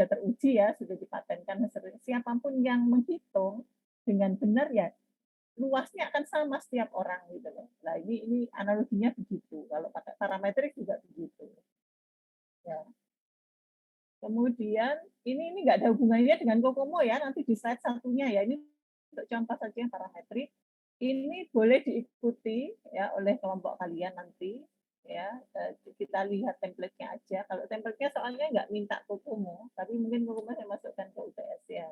teruji ya, sudah dipatenkan. Siapapun yang menghitung dengan benar ya luasnya akan sama setiap orang gitu loh. Nah ini analoginya begitu. Kalau pakai parametrik juga begitu. Ya. Kemudian ini nggak ada hubungannya dengan Kokomo ya, nanti di slide satunya ya, ini untuk contoh saja yang parametrik. Ini boleh diikuti ya oleh kelompok kalian nanti ya. Kita lihat template-nya aja. Kalau template-nya soalnya nggak minta Kokomo, tapi mungkin Kokomo saya masukkan ke UTS ya.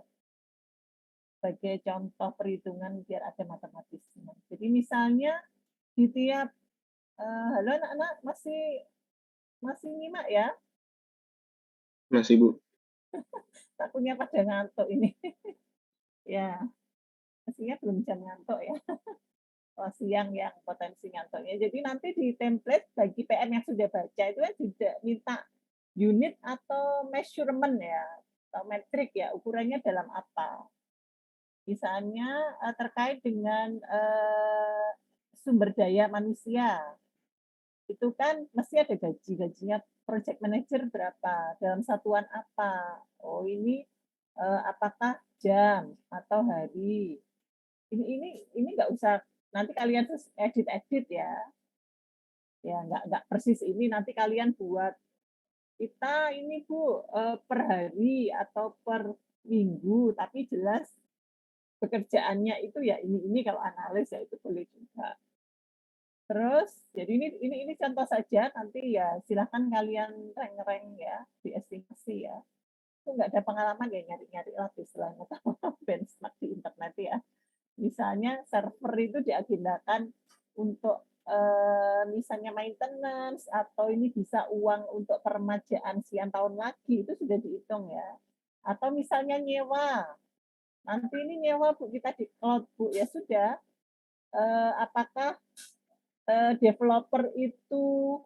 Sebagai contoh perhitungan biar ada matematisnya. Jadi misalnya di tiap halo anak-anak masih nyimak ya?
Masih, Bu.
Takutnya pada ngantuk ini. Ya, mestinya belum jam ngantuk ya. Oh, siang yang potensi ngantuknya. Jadi nanti di template bagi PM yang sudah baca itu kan tidak minta unit atau measurement ya, atau metrik ya, ukurannya dalam apa. Misalnya terkait dengan sumber daya manusia. Itu kan mesti ada gajinya project manager berapa, dalam satuan apa. Oh ini apakah jam atau hari. Ini nggak usah nanti kalian terus edit ya. Ya nggak persis ini nanti kalian buat kita ini Bu per hari atau per minggu tapi jelas pekerjaannya itu ya ini kalau analis ya itu boleh juga. Terus, jadi ini contoh saja, nanti ya silahkan kalian rank ya, di estimasi ya. Itu nggak ada pengalaman ya nyari-nyari lagi selain benchmark di internet ya. Misalnya server itu diagendakan untuk misalnya maintenance atau ini bisa uang untuk peremajaan sekian tahun lagi, itu sudah dihitung ya. Atau misalnya nyewa, nanti ini nyewa Bu kita di cloud Bu, ya sudah, apakah developer itu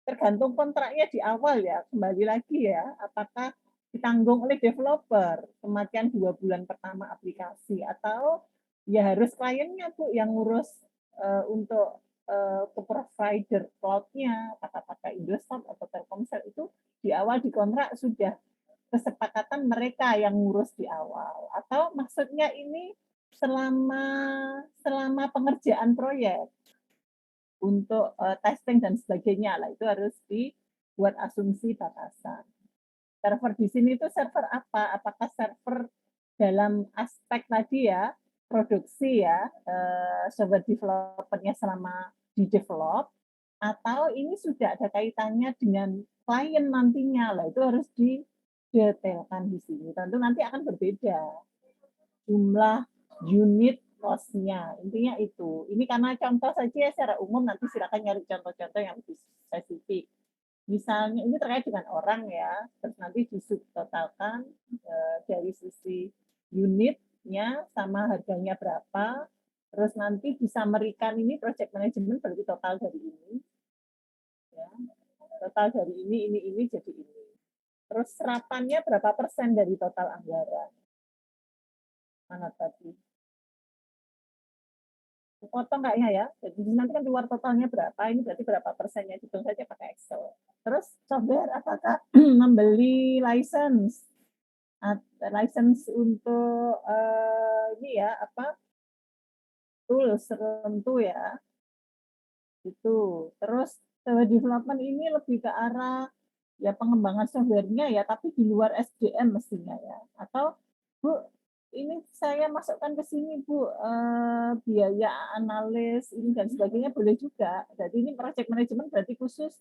tergantung kontraknya di awal ya, kembali lagi ya, apakah ditanggung oleh developer kematian 2 bulan pertama aplikasi atau ya harus kliennya Bu yang ngurus untuk ke provider cloud-nya, kata-kata Indosat atau Telkomsel itu di awal di kontrak sudah kesepakatan mereka yang ngurus di awal atau maksudnya ini selama pengerjaan proyek untuk testing dan sebagainya lah itu harus dibuat asumsi batasan. Server di sini itu server apa? Apakah server dalam aspek tadi ya produksi ya software developernya selama di develop atau ini sudah ada kaitannya dengan klien nantinya lah itu harus didetailkan di sini. Tentu nanti akan berbeda jumlah unit cost-nya. Intinya itu. Ini karena contoh saja secara umum, nanti silakan nyari contoh-contoh yang lebih spesifik. Misalnya ini terkait dengan orang ya, terus nanti disubtotalkan dari sisi unitnya sama harganya berapa, terus nanti disamerikan ini project management berarti total dari ini, ya. Total dari ini jadi ini. Terus serapannya berapa persen dari total anggaran? Mana tadi? Potong kayaknya ya. Jadi nanti kan keluar totalnya berapa, ini berarti berapa persennya, hitung saja pakai Excel. Terus software apakah membeli license untuk ini ya apa tools tertentu ya. Itu. Terus development ini lebih ke arah ya pengembangan software-nya ya, tapi di luar SDM mestinya ya. Atau Bu, ini saya masukkan ke sini Bu, biaya analis ini dan sebagainya boleh juga. Jadi ini project management berarti khusus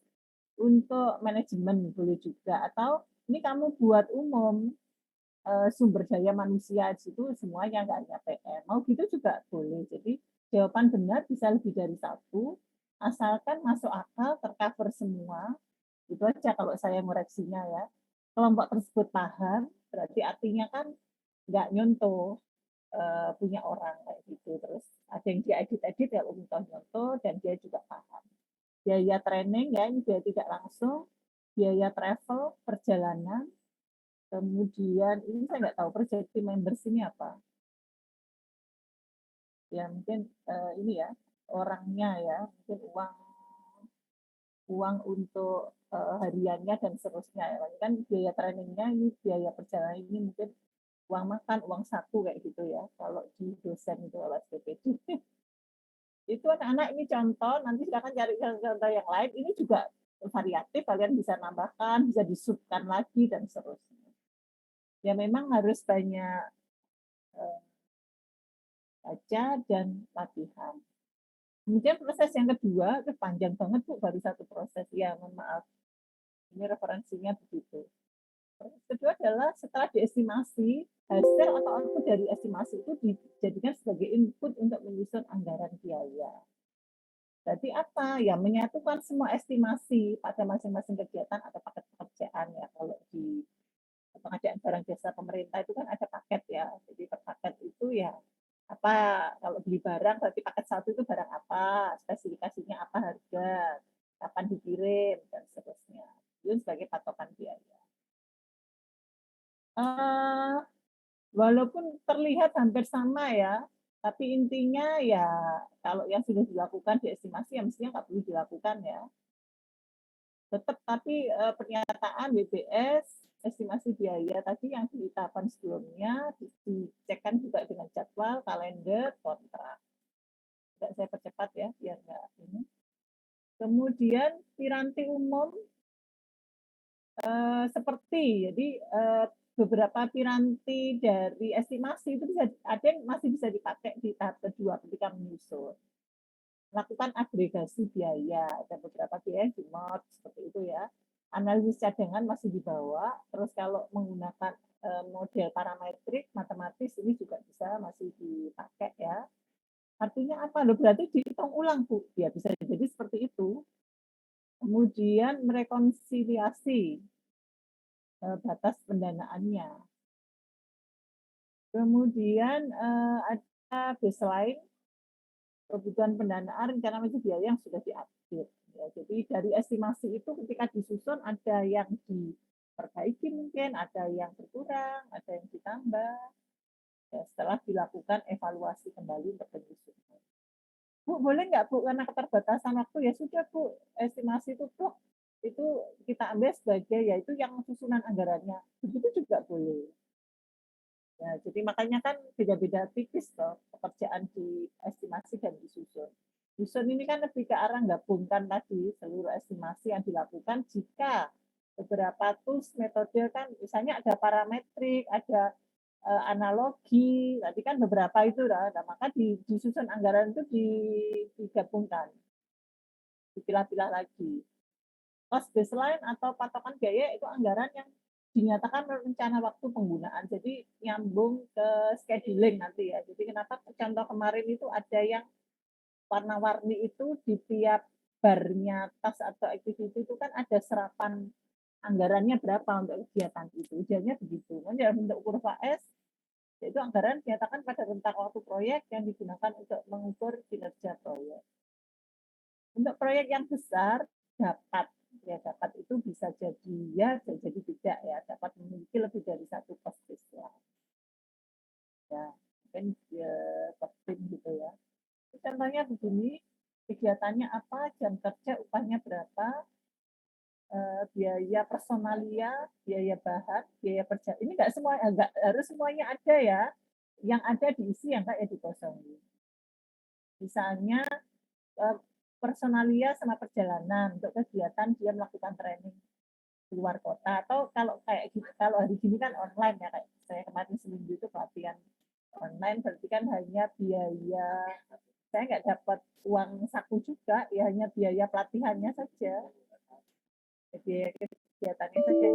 untuk manajemen boleh juga. Atau ini kamu buat umum sumber daya manusia di situ semuanya nggak hanya PM. Mau gitu juga boleh. Jadi jawaban benar bisa lebih dari satu, asalkan masuk akal, tercover semua. Itu aja kalau saya ngoreksinya ya. Kelompok tersebut paham, berarti artinya kan nggak nyontoh punya orang kayak gitu. Terus ada yang dia edit-edit ya untuk nyontoh dan dia juga paham. Biaya training ya, ini biaya tidak langsung, biaya travel, perjalanan, kemudian ini saya nggak tahu project team members ini apa. Ya mungkin ini ya orangnya ya, mungkin uang untuk hariannya dan seterusnya ya. Kan biaya trainingnya ini biaya perjalanan ini mungkin uang makan, uang saku kayak gitu ya. Kalau di dosen itu lewat PPD. Itu anak-anak ini contoh, nanti silakan cari contoh yang lain. Ini juga variatif, kalian bisa nambahkan, bisa disubkan lagi dan seterusnya. Ya memang harus banyak baca dan latihan. Kemudian proses yang kedua, itu panjang banget Bu, baru satu proses. Ya, mohon maaf. Ini referensinya begitu. Proses kedua adalah setelah diestimasi, hasil atau output dari estimasi itu dijadikan sebagai input untuk menyusun anggaran biaya. Berarti apa? Ya menyatukan semua estimasi pada masing-masing kegiatan atau paket pekerjaan ya. Kalau di pengadaan barang jasa pemerintah itu kan ada paket ya. Jadi per paket itu ya apa, kalau beli barang berarti paket satu itu barang apa, spesifikasinya apa, harga, kapan dikirim dan seterusnya. Itu sebagai patokan biaya. Walaupun terlihat hampir sama ya, tapi intinya ya kalau yang sudah dilakukan di estimasi ya mestinya nggak perlu dilakukan ya. Tetap tapi pernyataan BPS, estimasi biaya tadi yang di tahapan sebelumnya dicekkan juga dengan jadwal, kalender, kontrak. Tidak saya percepat ya biar nggak ini. Kemudian piranti umum seperti jadi beberapa piranti dari estimasi itu bisa ada yang masih bisa dipakai di tahap kedua ketika menyusun. Lakukan agregasi biaya, ada beberapa biaya di mod seperti itu ya. Analisis cadangan masih dibawa, terus kalau menggunakan model parametrik matematis ini juga bisa masih dipakai ya. Artinya apa? Loh, berarti dihitung ulang Bu. Ya bisa jadi seperti itu. Kemudian merekonsiliasi batas pendanaannya. Kemudian ada baseline kebutuhan pendanaan rencana manajemen biaya yang sudah diupdate. Ya, jadi dari estimasi itu ketika disusun ada yang diperbaiki mungkin, ada yang berkurang, ada yang ditambah. Ya, setelah dilakukan evaluasi kembali untuk penyusunan. Bu, boleh nggak Bu, karena keterbatasan waktu ya sudah Bu, estimasi itu Bu, itu kita ambil sebagai yaitu yang susunan anggarannya. Begitu juga boleh. Ya, jadi makanya kan beda-beda tipis loh pekerjaan di estimasi dan disusun. Susun ini kan lebih ke arah gabungkan tadi seluruh estimasi yang dilakukan jika beberapa tools metode kan misalnya ada parametrik, ada analogi, tadi kan beberapa itu nah, maka disusun anggaran itu digabungkan, dipilah-pilah lagi. Cost baseline atau patokan biaya itu anggaran yang dinyatakan rencana waktu penggunaan. Jadi nyambung ke scheduling nanti ya. Jadi kenapa contoh kemarin itu ada yang warna-warni itu di tiap barnya tas atau activity itu kan ada serapan anggarannya berapa untuk kegiatan itu. Ujiannya begitu. Kan dalam bentuk kurva S, yaitu anggaran dinyatakan pada rentang waktu proyek yang digunakan untuk mengukur kinerja proyek. Untuk proyek yang besar dapat ya dapat itu bisa jadi ya bisa jadi tidak ya dapat memiliki lebih dari satu cost baseline ya mungkin penting gitu ya. Contohnya begini, kegiatannya apa, jam kerja, upahnya berapa, biaya personalia, biaya bahan, biaya perjalanan. Ini nggak semua, nggak harus semuanya ada ya. Yang ada diisi, yang nggak ya dikosongin. Misalnya personalia sama perjalanan untuk kegiatan dia melakukan training di luar kota, atau kalau kayak gitu, kalau hari gini kan online ya, kayak saya kemarin seminggu itu pelatihan online, berarti kan hanya biaya, saya nggak dapat uang saku juga, ya hanya biaya pelatihannya saja, biaya kegiatannya saja.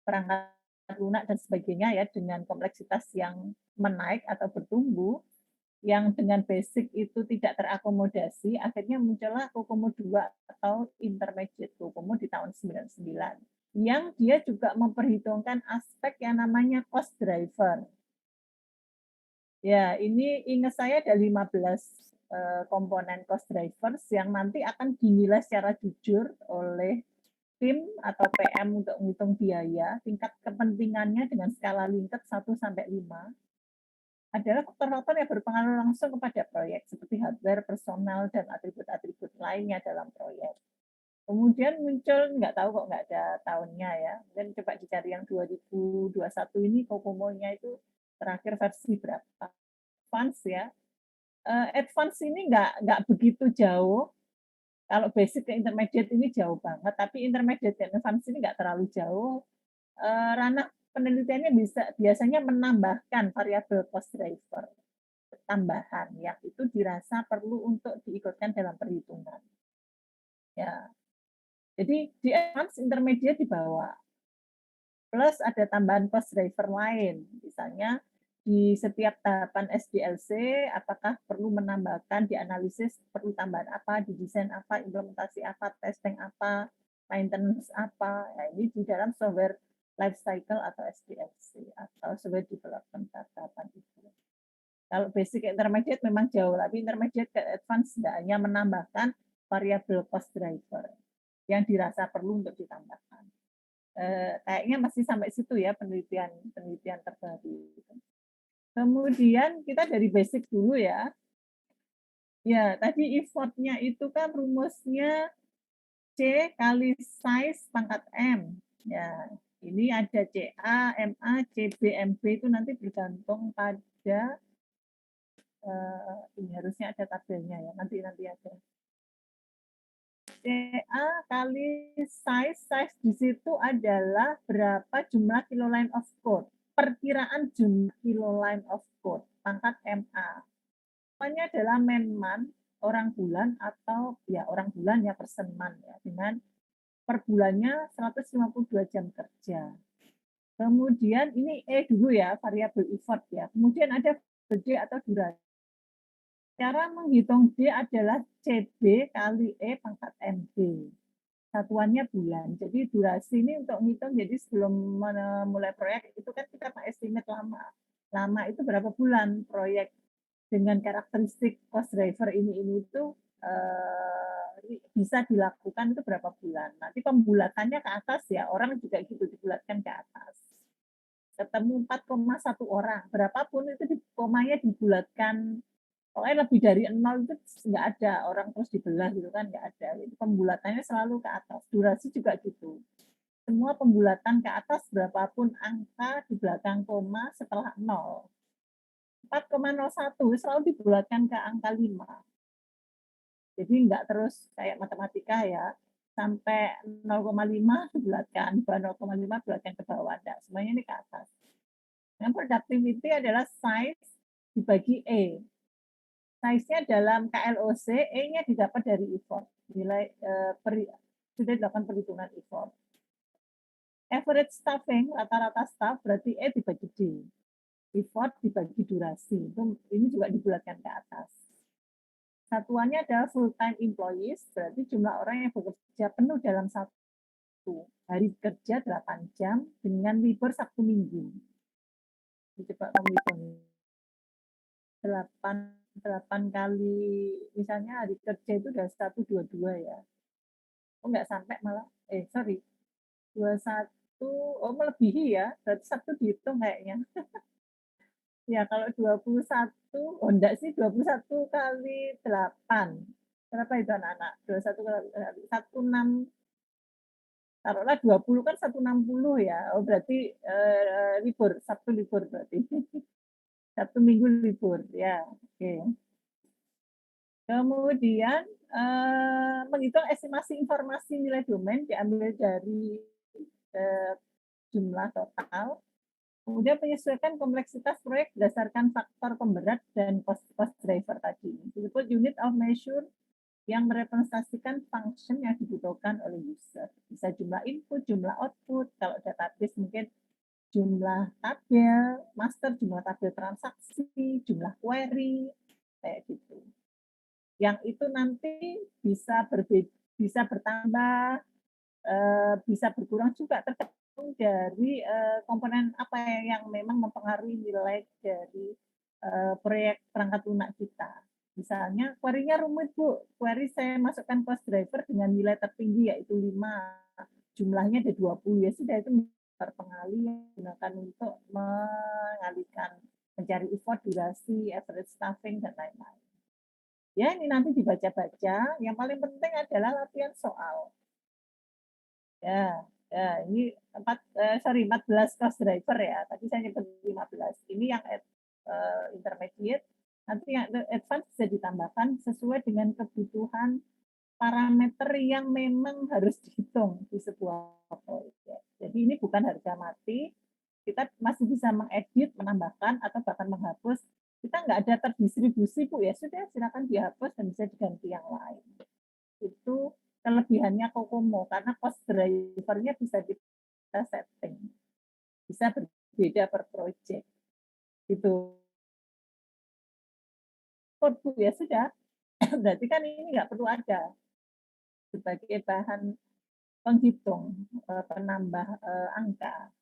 Perangkat lunak dan sebagainya ya, dengan kompleksitas yang menaik atau bertumbuh, yang dengan basic itu tidak terakomodasi, akhirnya muncullah Kokomo 2 atau Intermediate Kokomo di tahun 99. Yang dia juga memperhitungkan aspek yang namanya cost driver. Ya, ini ingat saya ada 15 komponen cost drivers yang nanti akan dinilai secara jujur oleh tim atau PM untuk menghitung biaya, tingkat kepentingannya dengan skala Likert 1 sampai 5 adalah faktor-faktor yang berpengaruh langsung kepada proyek, seperti hardware, personal, dan atribut-atribut lainnya dalam proyek. Kemudian muncul, nggak tahu kok nggak ada tahunnya ya, mungkin coba dicari yang 2021 ini Kokomo-nya itu terakhir versi berapa. Advance ya. Advance ini nggak begitu jauh. Kalau basic ke intermediate ini jauh banget, tapi intermediate dan advance ini nggak terlalu jauh. Ranah penelitiannya biasanya menambahkan variabel cost driver tambahan yang itu dirasa perlu untuk diikutkan dalam perhitungan. Ya, jadi di advance intermediate di bawah. Plus ada tambahan cost driver lain, misalnya di setiap tahapan SDLC, apakah perlu menambahkan di analisis perlu tambahan apa, di desain apa, implementasi apa, testing apa, maintenance apa. Nah, ini di dalam software life cycle atau SDLC atau software development tahapan itu. Kalau basic intermediate memang jauh, tapi intermediate ke advance tidak hanya menambahkan variabel cost driver yang dirasa perlu untuk ditambahkan. Kayaknya masih sampai situ ya penelitian terbaru. Kemudian kita dari basic dulu ya. Ya, tadi effortnya itu kan rumusnya C kali size pangkat M. Ya, ini ada CA, MA, CB, MB itu nanti bergantung pada ini harusnya ada tabelnya ya. Nanti ada. CA kali size di situ adalah berapa jumlah kilo line of code. Perkiraan jumlah kilo line of code, pangkat MA. Namanya adalah man, orang bulan atau ya orang bulan ya person month ya, dengan per bulannya 152 jam kerja. Kemudian ini E dulu ya, variabel effort ya. Kemudian ada D atau durasi. Cara menghitung D adalah CB kali E pangkat MD. Satuannya bulan. Jadi durasi ini untuk ngitung, jadi sebelum mulai proyek itu kan kita estimate lama. Lama itu berapa bulan proyek dengan karakteristik cost driver ini itu bisa dilakukan itu berapa bulan. Nanti pembulatannya ke atas ya, orang juga gitu dibulatkan ke atas. Ketemu 4,1 orang, berapapun itu komanya dibulatkan. Pokoknya lebih dari 0 itu nggak ada, orang terus dibelah gitu kan, nggak ada. Itu pembulatannya selalu ke atas. Durasi juga gitu. Semua pembulatan ke atas berapapun angka di belakang koma setelah 0. 4,01 selalu dibulatkan ke angka 5. Jadi nggak terus kayak matematika ya, sampai 0,5 dibulatkan, 0,5 dibulatkan ke bawah. Enggak, semuanya ini ke atas. Yang productivity adalah size dibagi E. Size-nya dalam KLOC, E-nya didapat dari effort. Nilai sudah dilakukan perhitungan effort. Average staffing, rata-rata staff, berarti E dibagi D. Effort dibagi durasi. Ini juga dibulatkan ke atas. Satuannya adalah full-time employees, berarti jumlah orang yang bekerja penuh dalam satu hari kerja 8 jam dengan libur Sabtu Minggu. Coba kamu hitung. 8 kali, misalnya hari kerja itu udah 122 ya. Oh nggak sampai malah, sorry, 21, oh melebihi ya, berarti Sabtu dihitung kayaknya. Ya kalau 21, oh enggak sih, 21 kali 8. Berapa itu anak-anak? 21 kali 16, taruhlah 20 kan 160 ya. Oh berarti libur, Sabtu libur berarti. Sabtu Minggu libur ya. Oke. Kemudian menghitung estimasi informasi nilai domain diambil dari jumlah total. Kemudian menyesuaikan kompleksitas proyek berdasarkan faktor pemberat dan cost driver tadi. Disebut unit of measure yang merepresentasikan function yang dibutuhkan oleh user. Bisa jumlah input, jumlah output. Kalau database mungkin jumlah tabel, master jumlah tabel transaksi, jumlah query, kayak gitu. Yang itu nanti bisa bisa bertambah, bisa berkurang juga tergantung dari komponen apa yang memang mempengaruhi nilai dari proyek perangkat lunak kita. Misalnya query-nya rumit Bu, query saya masukkan cost driver dengan nilai tertinggi yaitu 5, jumlahnya ada 20, ya sudah itu terpengali yang digunakan untuk mengalihkan mencari effort, durasi, average staffing, dan lain-lain. Ya, ini nanti dibaca-baca. Yang paling penting adalah latihan soal. Ya, ini 14 cost driver ya. Tadi saya nyebut 15. Ini yang intermediate. Nanti yang advance bisa ditambahkan sesuai dengan kebutuhan parameter yang memang harus dihitung di sebuah proyek. Jadi ini bukan harga mati. Kita masih bisa mengedit, menambahkan, atau bahkan menghapus. Kita nggak ada terdistribusi, Bu. Ya sudah, silakan dihapus dan bisa diganti yang lain. Itu kelebihannya Kokomo, karena cost drivernya bisa kita setting. Bisa berbeda per project. Itu. Bu, ya sudah. Berarti kan ini nggak perlu ada sebagai bahan penghitung, penambah angka.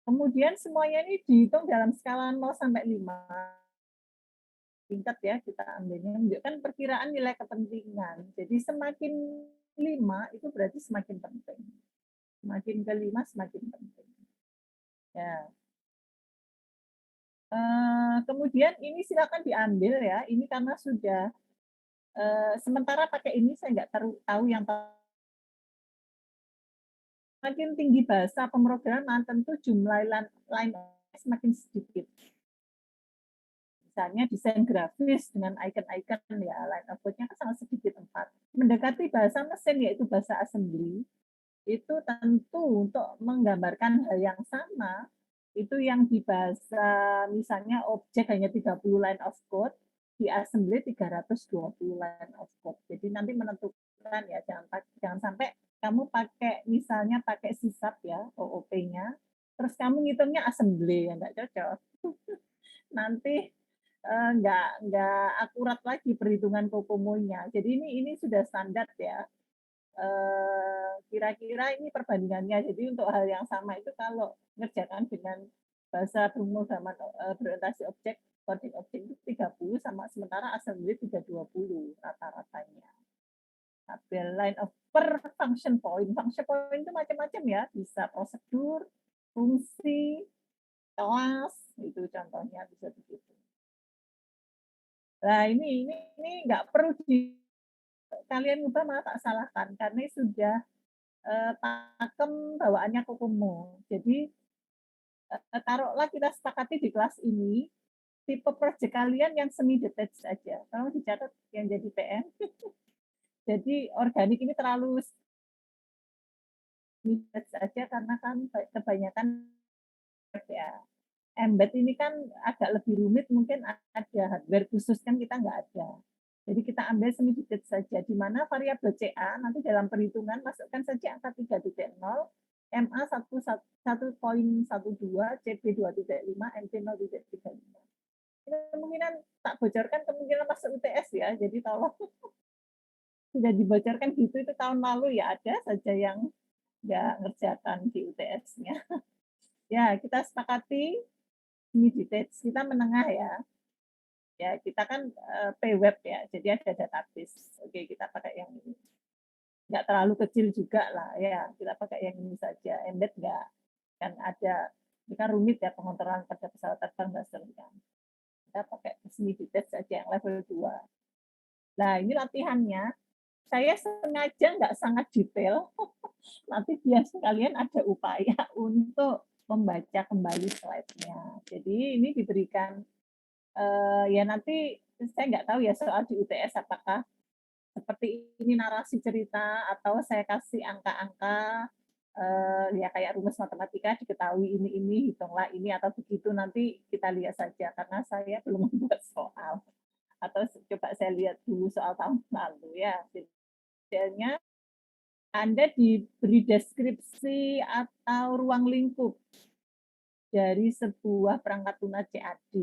Kemudian semuanya ini dihitung dalam skala 0 sampai 5. Tingkat ya, kita ambilnya menunjukkan perkiraan nilai kepentingan. Jadi semakin 5 itu berarti semakin penting. Semakin ke 5 semakin penting. Ya. Kemudian ini silakan diambil ya. Ini karena sudah sementara pakai ini saya nggak tahu yang semakin tinggi bahasa pemrograman tentu jumlah line semakin sedikit. Misalnya desain grafis dengan icon-icon ya, line of code-nya kan sangat sedikit 4. Mendekati bahasa mesin yaitu bahasa assembly, itu tentu untuk menggambarkan hal yang sama, itu yang di bahasa misalnya objek hanya 30 line of code, di assembly 320 line of code. Jadi nanti menentukan ya, jangan sampai kamu pakai misalnya pakai sisap ya, OOP-nya, terus kamu ngitungnya assembly, ya nggak cocok. Nanti nggak akurat lagi perhitungan kokomonya. Jadi ini sudah standar ya. Kira-kira ini perbandingannya. Jadi untuk hal yang sama itu kalau ngerjakan dengan bahasa pemrograman berorientasi objek, coding objek itu 30 sama sementara assembly 320 rata-ratanya. Tabel line of per function point. Function point itu macam-macam ya, bisa prosedur, fungsi, kelas, itu contohnya bisa begitu. Nah, ini nggak perlu kalian ubah malah tak salahkan karena sudah pakem bawaannya Kokomo. Jadi taruhlah kita sepakati di kelas ini tipe project kalian yang semi detached saja. Kalau dicatat yang jadi PM. Jadi organik ini terlalu detached saja karena kan kebanyakan ya. Embed ini kan agak lebih rumit, mungkin ada hardware khusus kan kita nggak ada. Jadi kita ambil semi detached saja, di mana variabel CA nanti dalam perhitungan masukkan saja angka 3.0, MA 1.12, CB 2.5, NC 0.35. Kemungkinan tak bocorkan kemungkinan masuk UTS ya, jadi tolong sudah dibocorkan gitu itu tahun lalu ya ada saja yang nggak ngerjakan di UTS-nya. Ya, kita sepakati semi detached, kita menengah ya. Ya, kita kan P-web ya, jadi ada database. Oke, kita pakai yang ini. Nggak terlalu kecil juga lah, ya. Kita pakai yang ini saja. Embed nggak. Kan ada, ini kan rumit ya pengontrolan pada pesawat terbang kan. Kita pakai semi detached saja yang level 2. Nah, ini latihannya. Saya sengaja nggak sangat detail. Nanti biar sekalian ada upaya untuk membaca kembali slide-nya. Jadi ini diberikan ya nanti saya nggak tahu ya soal di UTS apakah seperti ini narasi cerita atau saya kasih angka-angka ya kayak rumus matematika diketahui ini hitunglah ini atau begitu nanti kita lihat saja karena saya belum membuat soal atau coba saya lihat dulu soal tahun lalu ya. Detailnya Anda diberi deskripsi atau ruang lingkup dari sebuah perangkat lunak CAD.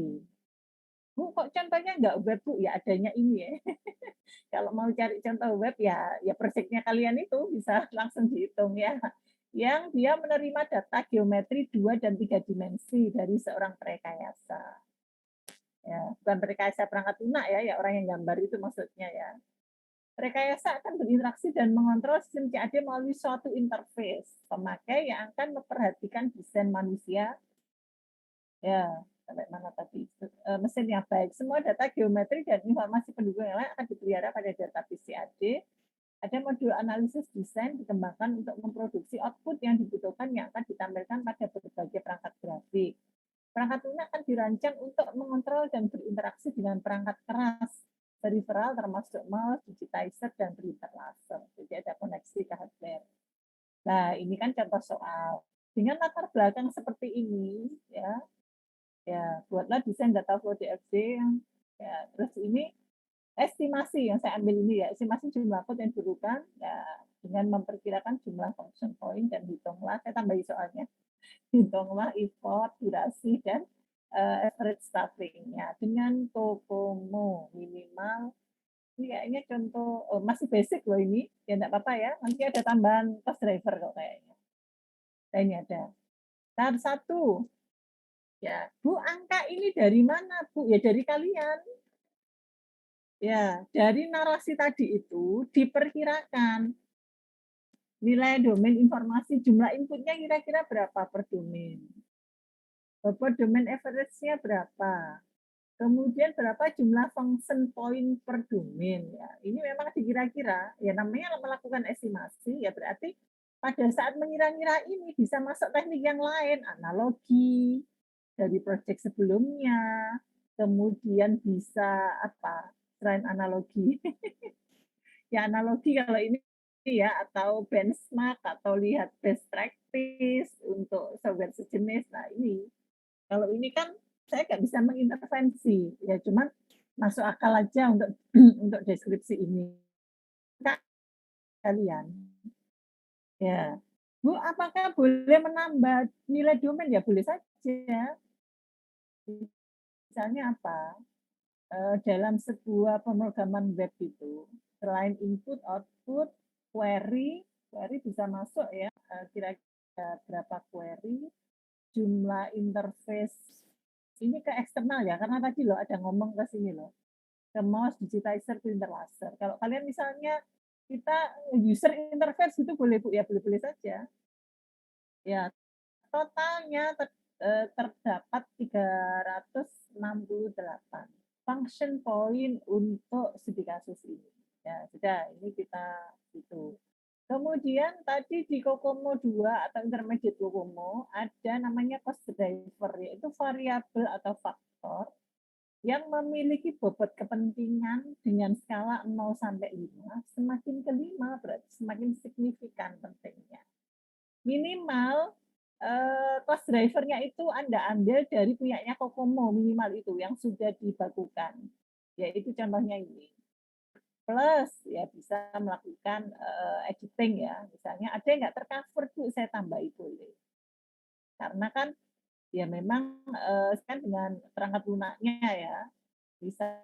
Bu, kok contohnya nggak web, Bu? Ya adanya ini ya. Kalau mau cari contoh web, ya proyeknya kalian itu bisa langsung dihitung ya. Yang dia menerima data geometri 2 dan 3 dimensi dari seorang perekayasa. Ya, bukan perekayasa perangkat lunak ya orang yang gambar itu maksudnya ya. Perekayasa akan berinteraksi dan mengontrol sistem CAD melalui suatu interface. Pemakai yang akan memperhatikan desain manusia. Ya, sampai mana tadi? Mesin yang baik. Semua data geometri dan informasi pendukung yang lain akan dipelihara pada database CAD. Ada modul analisis desain dikembangkan untuk memproduksi output yang dibutuhkan yang akan ditampilkan pada berbagai perangkat grafik. Perangkat lunak akan dirancang untuk mengontrol dan berinteraksi dengan perangkat keras, peripheral termasuk mouse, digitizer, dan printer laser. Jadi ada koneksi ke hardware. Nah, ini kan contoh soal. Dengan latar belakang seperti ini, ya buatlah desain data flow DFG. Ya, terus ini estimasi yang saya ambil ini ya, estimasi jumlah code yang diperlukan ya, dengan memperkirakan jumlah function point dan hitunglah, saya tambahi soalnya, hitunglah effort, durasi, dan average staffing-nya dengan Kokomo minimal. Ini kayaknya contoh, masih basic loh ini, ya enggak apa-apa ya, nanti ada tambahan cost driver kok kayaknya. Nah ini ada. Tahap 1, ya Bu, angka ini dari mana Bu? Ya dari kalian. Ya, dari narasi tadi itu diperkirakan nilai domain informasi, jumlah inputnya kira-kira berapa per domain. Bobot domain average-nya berapa. Kemudian berapa jumlah function point per domain. Ya, ini memang dikira-kira, ya namanya melakukan estimasi, ya berarti pada saat mengira-ngira ini bisa masuk teknik yang lain, analogi dari proyek sebelumnya, kemudian bisa apa, selain analogi. Ya analogi kalau ini ya atau benchmark atau lihat best practice untuk software sejenis. Nah ini kalau ini kan saya nggak bisa mengintervensi ya cuman masuk akal aja untuk untuk deskripsi ini kalian ya Bu, apakah boleh menambah nilai domain? Ya boleh saja. Misalnya apa? Dalam sebuah pemrograman web itu, selain input, output, query bisa masuk ya, kira-kira berapa query, jumlah interface, ini ke eksternal ya, karena tadi loh ada ngomong ke sini loh, ke mouse, digitizer, printer laser. Kalau kalian misalnya kita user interface itu boleh Bu ya, boleh-boleh saja. Ya, totalnya terdapat 368 function point untuk studi kasus ini. Ya, sudah, ini kita itu. Kemudian tadi di Kokomo 2 atau intermediate Kokomo ada namanya cost driver, yaitu variabel atau faktor yang memiliki bobot kepentingan dengan skala 0 sampai 5, semakin ke 5 berarti semakin signifikan pentingnya. Minimal cost drivernya itu Anda ambil dari punyanya Kokomo minimal itu yang sudah dibakukan. Yaitu contohnya ini. Plus ya bisa melakukan editing ya. Misalnya ada yang nggak tercover Bu, saya tambahi boleh. Karena kan ya memang kan dengan perangkat lunaknya ya bisa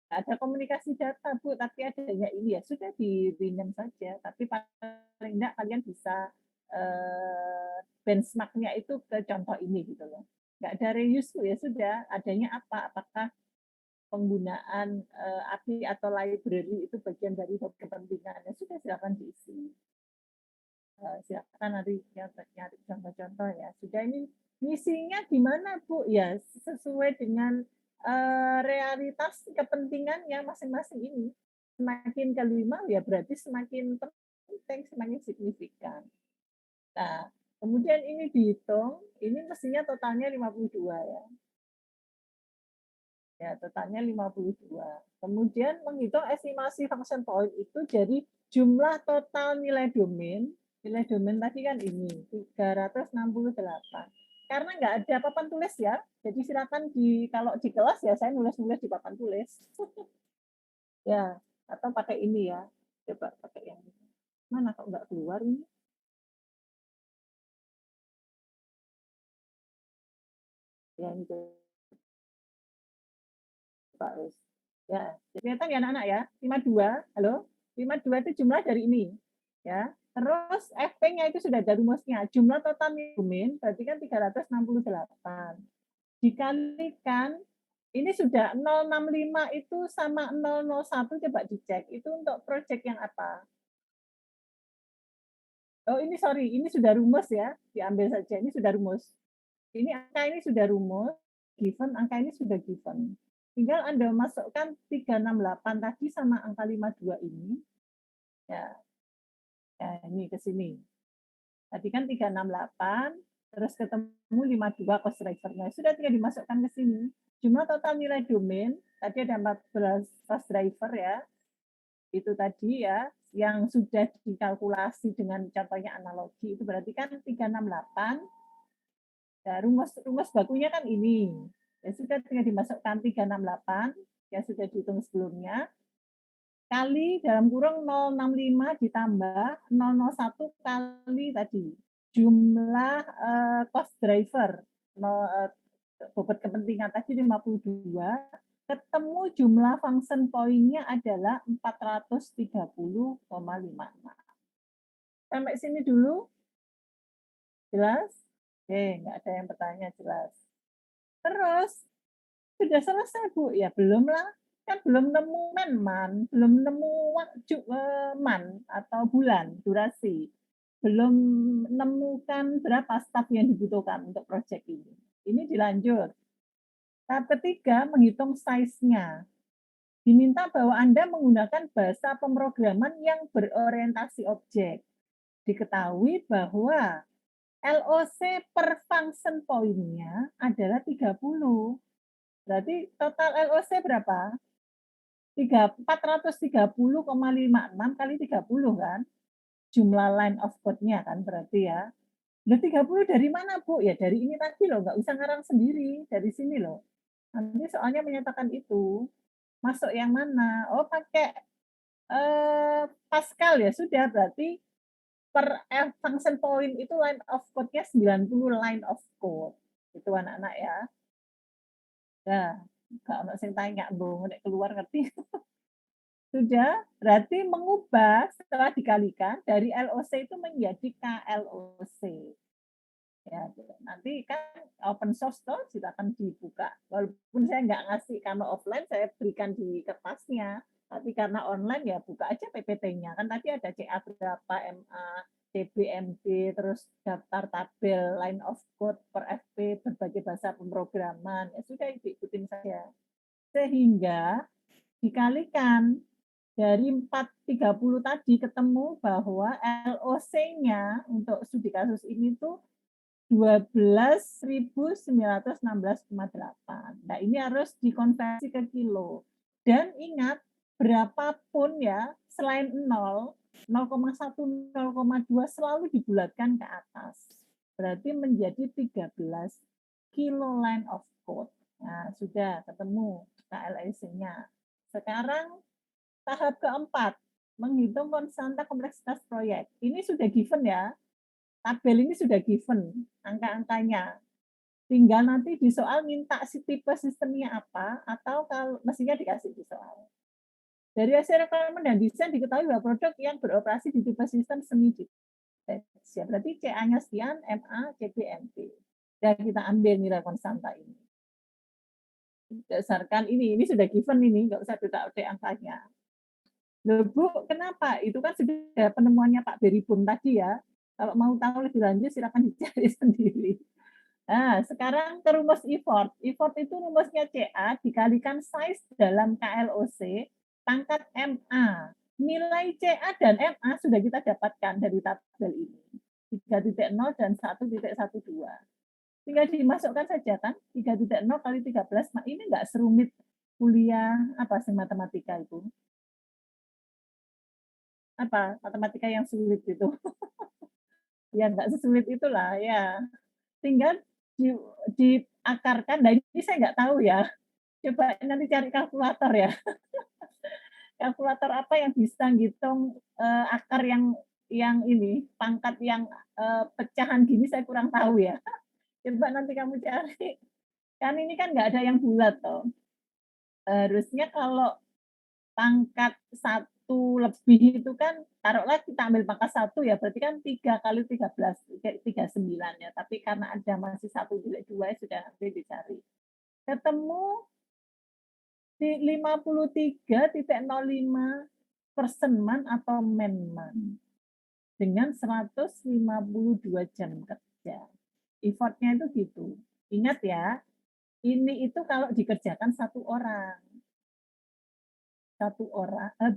ada komunikasi data Bu, tapi adanya ini ya sudah dipinjam saja. Tapi paling enggak kalian bisa benchmarknya itu ke contoh ini gitu loh. Nggak ada reuse ya sudah, adanya apa? Apakah penggunaan API atau library itu bagian dari kepentingan? Ya sudah silakan diisi. Silakan nanti nyari contoh-contoh ya. Sudah ini misinya gimana Bu? Ya sesuai dengan realitas kepentingannya masing-masing ini. Semakin kelima ya berarti semakin penting, semakin signifikan. Nah, kemudian ini dihitung, ini mestinya totalnya 52 ya. Ya, totalnya 52. Kemudian menghitung estimasi function point itu jadi jumlah total nilai domain tadi kan ini 368. Karena nggak ada papan tulis ya, jadi silakan kalau di kelas ya saya nulis-nulis di papan tulis. Ya, atau pakai ini ya. Coba pakai yang ini. Mana kok nggak keluar ini? Ya, itu. Pak Rus. Ya, kelihatan ya anak-anak ya. 52, halo? 52 itu jumlah dari ini. Ya. Terus FP-nya itu sudah ada rumusnya. Jumlah total domain berarti kan 368. Dikalikan ini sudah 065 itu sama 001 coba dicek. Itu untuk project yang apa? Oh, ini sorry, ini sudah rumus ya. Diambil saja. Ini sudah rumus. Ini angka ini sudah rumus, given, angka ini sudah given. Tinggal Anda masukkan 368 tadi sama angka 52 ini. Ya, ini ke sini. Tadi kan 368, terus ketemu 52 cost driver-nya. Sudah tinggal dimasukkan ke sini. Jumlah total nilai domain, tadi ada 14 cost driver ya. Itu tadi ya, yang sudah dikalkulasi dengan contohnya analogi, itu berarti kan 368. Nah, rumus bakunya kan ini. Ya sudah tinggal dimasukkan 368 yang sudah dihitung sebelumnya kali dalam kurung 065 ditambah 001 kali tadi jumlah cost driver bobot kepentingan tadi 52 ketemu jumlah function point-nya adalah 430,56. Sampai sini dulu jelas? Nggak ada yang bertanya jelas. Terus sudah selesai Bu? Ya belum lah, kan belum nemu belum nemu man atau bulan durasi, belum menemukan berapa staf yang dibutuhkan untuk proyek ini. Ini dilanjut. Tahap ketiga menghitung size-nya. Diminta bahwa Anda menggunakan bahasa pemrograman yang berorientasi objek. Diketahui bahwa LOC per function point-nya adalah 30. Berarti total LOC berapa? 430,56 kali 30 kan? Jumlah line of code-nya kan berarti ya. Nah 30 dari mana Bu? Ya dari ini tadi loh, nggak usah ngarang sendiri. Dari sini loh. Nanti soalnya menyatakan itu. Masuk yang mana? Oh pakai Pascal ya sudah berarti function point itu line of code-nya 90 line of code. Itu anak-anak ya. Nah, nggak ono sing tanya, mbok nek keluar ngerti. Sudah, berarti mengubah setelah dikalikan dari LOC itu menjadi KLOC. Ya, nanti kan open source toh silakan dibuka. Walaupun saya nggak ngasih karena offline, saya berikan di kertasnya. Tapi karena online ya buka aja PPT-nya. Kan tadi ada CA berapa, MA, CBMD, terus daftar tabel, line of code per FP, berbagai bahasa pemrograman. Ya sudah, ikutin saja. Sehingga dikalikan dari 430 tadi ketemu bahwa LOC-nya untuk studi kasus ini tuh 12.916,8. Nah, ini harus dikonversi ke kilo. Dan ingat, berapapun ya, selain 0, 0,1, 0,2 selalu dibulatkan ke atas. Berarti menjadi 13 kilo line of code. Nah, sudah ketemu KLAC-nya. Sekarang tahap keempat, menghitung konstanta kompleksitas proyek. Ini sudah given ya, tabel ini sudah given angka-angkanya. Tinggal nanti di soal minta si tipe sistemnya apa, atau kalau mestinya dikasih di soal. Dari hasil requirement dan desain diketahui bahwa produk yang beroperasi di tipe sistem semi detached. Ya, berarti CA-nya sekian, MA, CB, MP. Dan kita ambil nilai konstanta ini. Berdasarkan ini sudah given ini, nggak usah ditarik angkanya. Loh Bu, kenapa? Itu kan sudah penemuannya Pak Beribun tadi ya. Kalau mau tahu lebih lanjut silakan dicari sendiri. Nah, sekarang ke rumus effort. Effort itu rumusnya CA dikalikan size dalam KLOC pangkat MA. Nilai CA dan MA sudah kita dapatkan dari tabel ini. 3.0 dan 1.12. Tinggal dimasukkan saja kan, 3.0 kali 13, nah ini enggak serumit kuliah apa sih matematika itu. Apa, matematika yang sulit itu. Ya enggak sesulit itulah ya. Tinggal diakarkan, nah ini saya nggak tahu ya. Coba nanti cari kalkulator ya. Kalkulator apa yang bisa ngitung akar yang ini, pangkat yang pecahan gini saya kurang tahu ya. Coba nanti kamu cari. Kan ini kan nggak ada yang bulat toh. Harusnya kalau pangkat 1 lebih itu kan, taruhlah kita ambil pangkat 1 ya, berarti kan 3 kali 13, 39 ya. Tapi karena ada masih 1,2 sudah nanti dicari. Ketemu di 53.05% atau man dengan 152 jam kerja. Effortnya itu gitu. Ingat ya, ini itu kalau dikerjakan satu orang.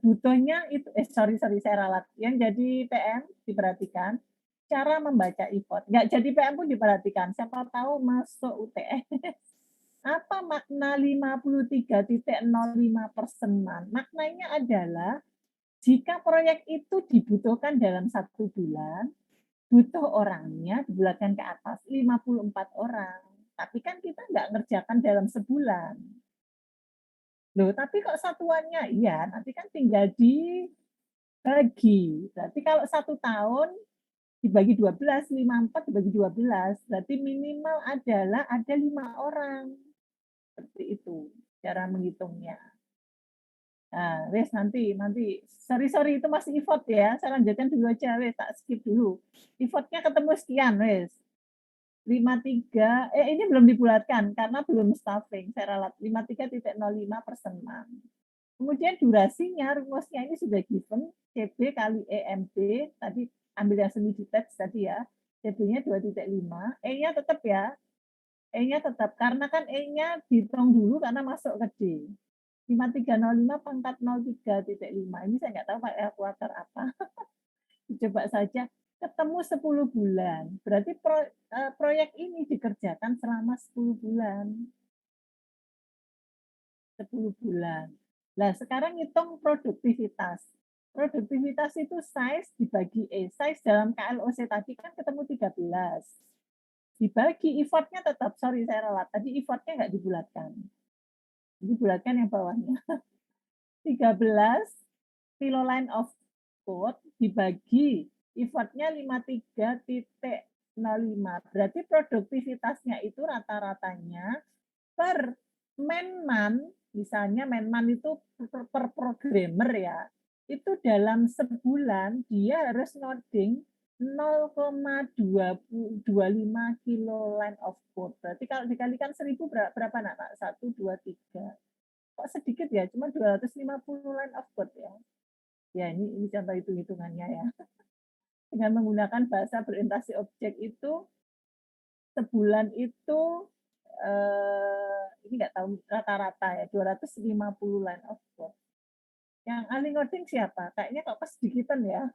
Butuhnya itu, sorry saya ralat. Yang jadi PM diperhatikan, cara membaca effort. Nggak jadi PM pun diperhatikan, siapa tahu masuk UTS. Apa makna 53.05%? Maknanya adalah jika proyek itu dibutuhkan dalam 1 bulan, butuh orangnya dibulatkan ke atas 54 orang. Tapi kan kita nggak ngerjakan dalam sebulan. Loh, tapi kok satuannya? Iya, nanti kan tinggal dibagi. Berarti kalau 1 tahun dibagi 12, 54 dibagi 12, berarti minimal adalah ada 5 orang. Seperti itu cara menghitungnya. Nah, wes nanti sorry itu masih effort ya. Saya lanjutkan dulu aja, wes tak skip dulu. Effortnya ketemu sekian, wes. 53, ini belum dibulatkan karena belum staffing. Saya ralat 53.05%. Kemudian durasinya, rumusnya ini sudah given, CB kali EMB, tadi ambil yang semi detached tadi ya. CB-nya 2.5, E-nya tetap ya. E-nya tetap, karena kan E-nya dihitung dulu karena masuk ke D. 5305 pangkat 03.5. Ini saya nggak tahu pakai kalkulator apa. Coba saja, ketemu 10 bulan. Berarti proyek ini dikerjakan selama 10 bulan. 10 bulan. Nah, sekarang hitung produktivitas. Produktivitas itu size dibagi E. Size dalam KLOC tadi kan ketemu 13. Dibagi effortnya tetap, sorry saya ralat, tadi effortnya nggak dibulatkan. Dibulatkan yang bawahnya. 13 kilo line of code dibagi effortnya 53,05. Berarti produktivitasnya itu rata-ratanya per man, misalnya man itu per programmer ya, itu dalam sebulan dia harus ngoding 0,25 kilo line of code. Berarti kalau dikalikan 1000 berapa nak? 1, 2, 3. Kok sedikit ya? Cuma 250 line of code ya. Ya ini contoh hitung-hitungannya ya. Dengan menggunakan bahasa berorientasi objek itu sebulan itu ini nggak tahu rata-rata ya 250 line of code. Yang ahli ngoding siapa? Kayaknya kok sedikitan ya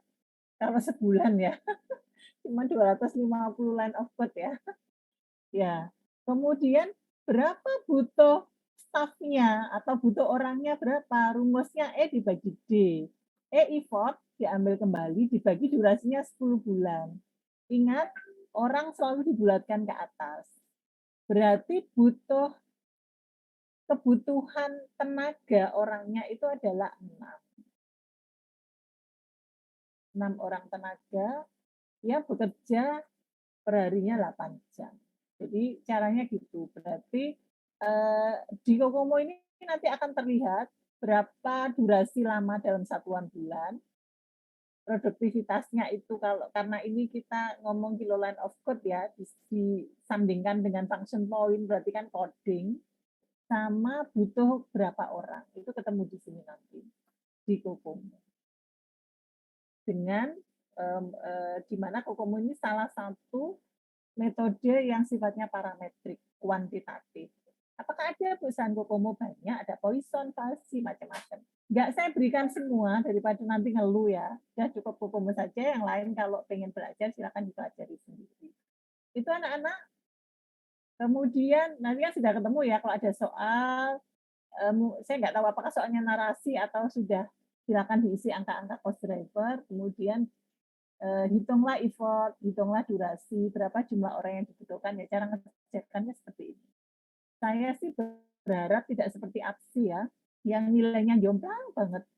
kalau sebulan ya. Cuma 250 line of code ya. Ya. Kemudian berapa butuh staffnya atau butuh orangnya berapa? Rumusnya E dibagi D. E effort diambil kembali dibagi durasinya 10 bulan. Ingat, orang selalu dibulatkan ke atas. Berarti kebutuhan tenaga orangnya itu adalah 6. 6 orang tenaga yang bekerja perharinya 8 jam. Jadi caranya gitu. Berarti di Kokomo ini nanti akan terlihat berapa durasi lama dalam satuan bulan. Produktivitasnya itu karena ini kita ngomong kilo line of code ya, disandingkan dengan function point berarti kan coding sama butuh berapa orang. Itu ketemu di sini nanti di Kokomo. Dengan di mana Kokomo ini salah satu metode yang sifatnya parametrik, kuantitatif. Apakah ada perusahaan Kokomo banyak, ada Poisson, Falsi, macam-macam. Enggak saya berikan semua daripada nanti ngeluh ya. Sudah cukup Kokomo saja, yang lain kalau pengen belajar silakan dipelajari sendiri. Itu anak-anak. Kemudian nanti kan sudah ketemu ya kalau ada soal, saya nggak tahu apakah soalnya narasi atau sudah silakan diisi angka-angka cost driver, kemudian hitunglah effort, hitunglah durasi, berapa jumlah orang yang dibutuhkan, ya cara ngecekkannya seperti ini. Saya sih berharap tidak seperti APSI ya, yang nilainya jomplang banget,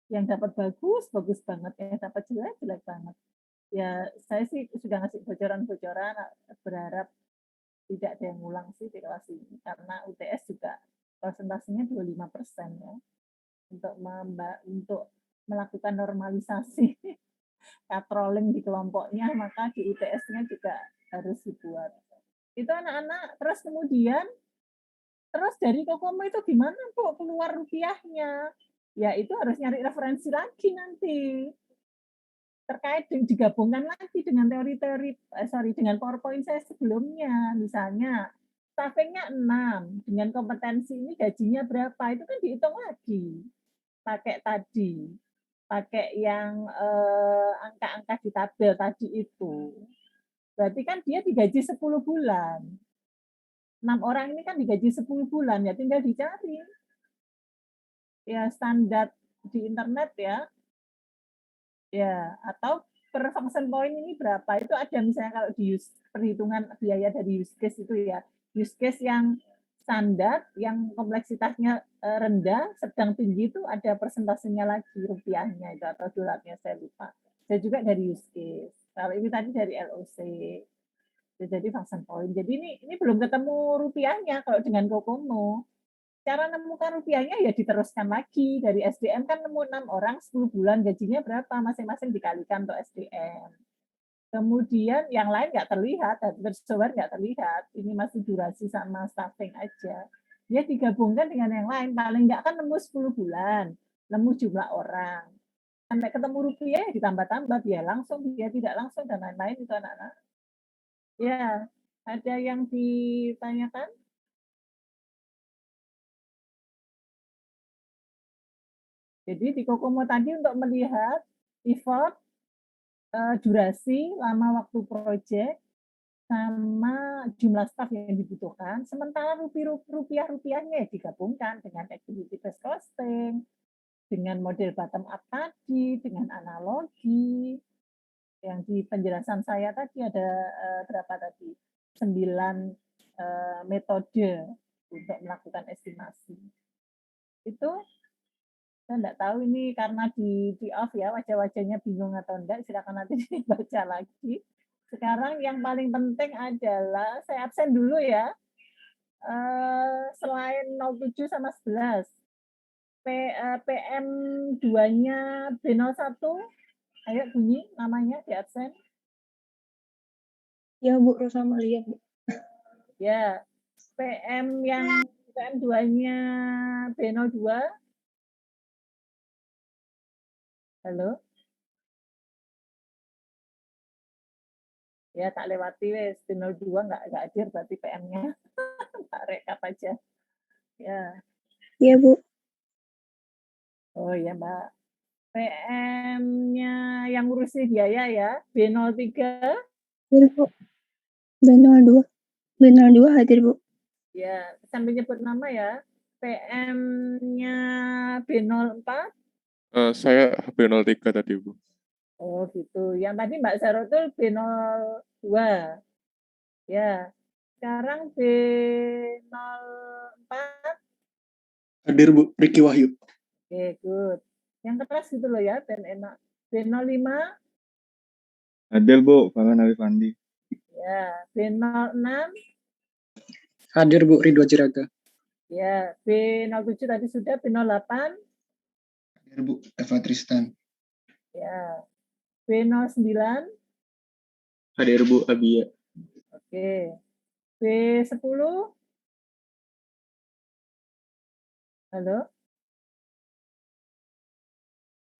yang dapat bagus, bagus banget, yang dapat jelek, jelek banget. Ya saya sih sudah ngasih bocoran-bocoran, berharap tidak ada yang ngulang sih di kelas ini, karena UTS juga persentasenya 25% ya, untuk melakukan normalisasi katrolling di kelompoknya, maka di UTS-nya juga harus dibuat. Itu anak-anak. Terus kemudian, terus dari Kokomo itu gimana Bu keluar rupiahnya? Ya itu harus nyari referensi lagi nanti. Terkait digabungkan lagi dengan teori-teori, dengan PowerPoint saya sebelumnya. Misalnya, staffing-nya 6, dengan kompetensi ini gajinya berapa, itu kan dihitung lagi. Pakai tadi. Pakai yang angka-angka di tabel tadi itu. Berarti kan dia digaji 10 bulan. 6 orang ini kan digaji 10 bulan, ya tinggal dicari. Ya standar di internet ya. Ya, atau per function point ini berapa? Itu ada misalnya kalau di perhitungan biaya dari use case itu ya. Use case yang standar, yang kompleksitasnya rendah, sedang tinggi itu ada persentasenya lagi rupiahnya itu atau dolarnya saya lupa. Saya juga dari use case. Kalau ini tadi dari LOC. Jadi function point. Jadi ini belum ketemu rupiahnya kalau dengan Kokomo. Cara menemukan rupiahnya ya diteruskan lagi. Dari SDM kan nemu 6 orang 10 bulan gajinya berapa, masing-masing dikalikan untuk SDM. Kemudian yang lain nggak terlihat, tersebar nggak terlihat. Ini masih durasi sama staffing aja. Dia digabungkan dengan yang lain, paling nggak kan nemu 10 bulan, nemu jumlah orang. Sampai ketemu rupiah ya ditambah-tambah, biar langsung, biar tidak langsung, dan lain-lain itu anak-anak. Ya, ada yang ditanyakan? Jadi di Kokomo tadi untuk melihat effort, durasi, lama waktu proyek, sama jumlah staf yang dibutuhkan, sementara rupiahnya digabungkan dengan activity based costing, dengan model bottom up tadi, dengan analogi, yang di penjelasan saya tadi ada berapa tadi? 9 metode untuk melakukan estimasi. Itu Saya nggak tahu ini karena di off ya, wajah-wajahnya bingung atau enggak, silakan nanti dibaca lagi. Sekarang yang paling penting adalah saya absen dulu ya, selain 07 sama 11, PM2-nya B01, ayo bunyi namanya di absen.
Ya Bu, Rosa Malia Bu.
Ya, PM2-nya B02. Halo? Ya, tak lewati wes. B02 nggak hadir berarti PM-nya. Tak rekap aja. Ya.
Iya Bu.
Oh ya Mbak. PM-nya yang ngurusi biaya ya, B03.
Hadir Bu. B02. B02 hadir Bu.
Ya, sambil nyebut nama ya. PM-nya B04.
Saya B03 tadi, Bu.
Oh gitu. Yang tadi Mbak Zarotul B02. Ya. Sekarang B04.
Hadir Bu, Riki Wahyu.
Oke, good. Yang keras gitu loh ya, dan enak. B05.
Hadir Bu, Farhan Alif Andi.
Ya. B06.
Hadir Bu, Ridwa Jiraga.
Ya. B07 tadi sudah. B08.
Hadir Bu, Eva Tristan.
Ya. B09.
Hadir Bu, Abia.
Oke. B10. Halo?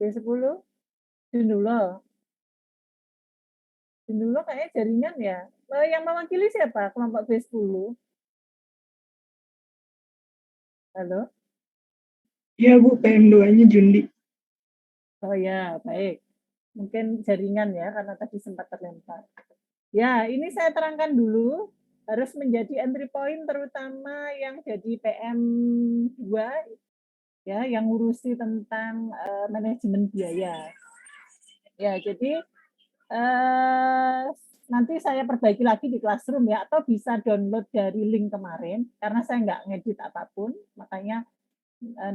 B10. Jundulo. Jundulo kayaknya jaringan ya. Yang mewakili siapa? Kelompok B10. Halo?
Iya Bu, PM2-nya Jundi.
Oh ya, baik. Mungkin jaringan ya, karena tadi sempat terlempar. Ya, ini saya terangkan dulu. Harus menjadi entry point terutama yang jadi PM2 ya, yang ngurusi tentang manajemen biaya. Ya, jadi nanti saya perbaiki lagi di Classroom ya, atau bisa download dari link kemarin, karena saya nggak ngedit apapun, makanya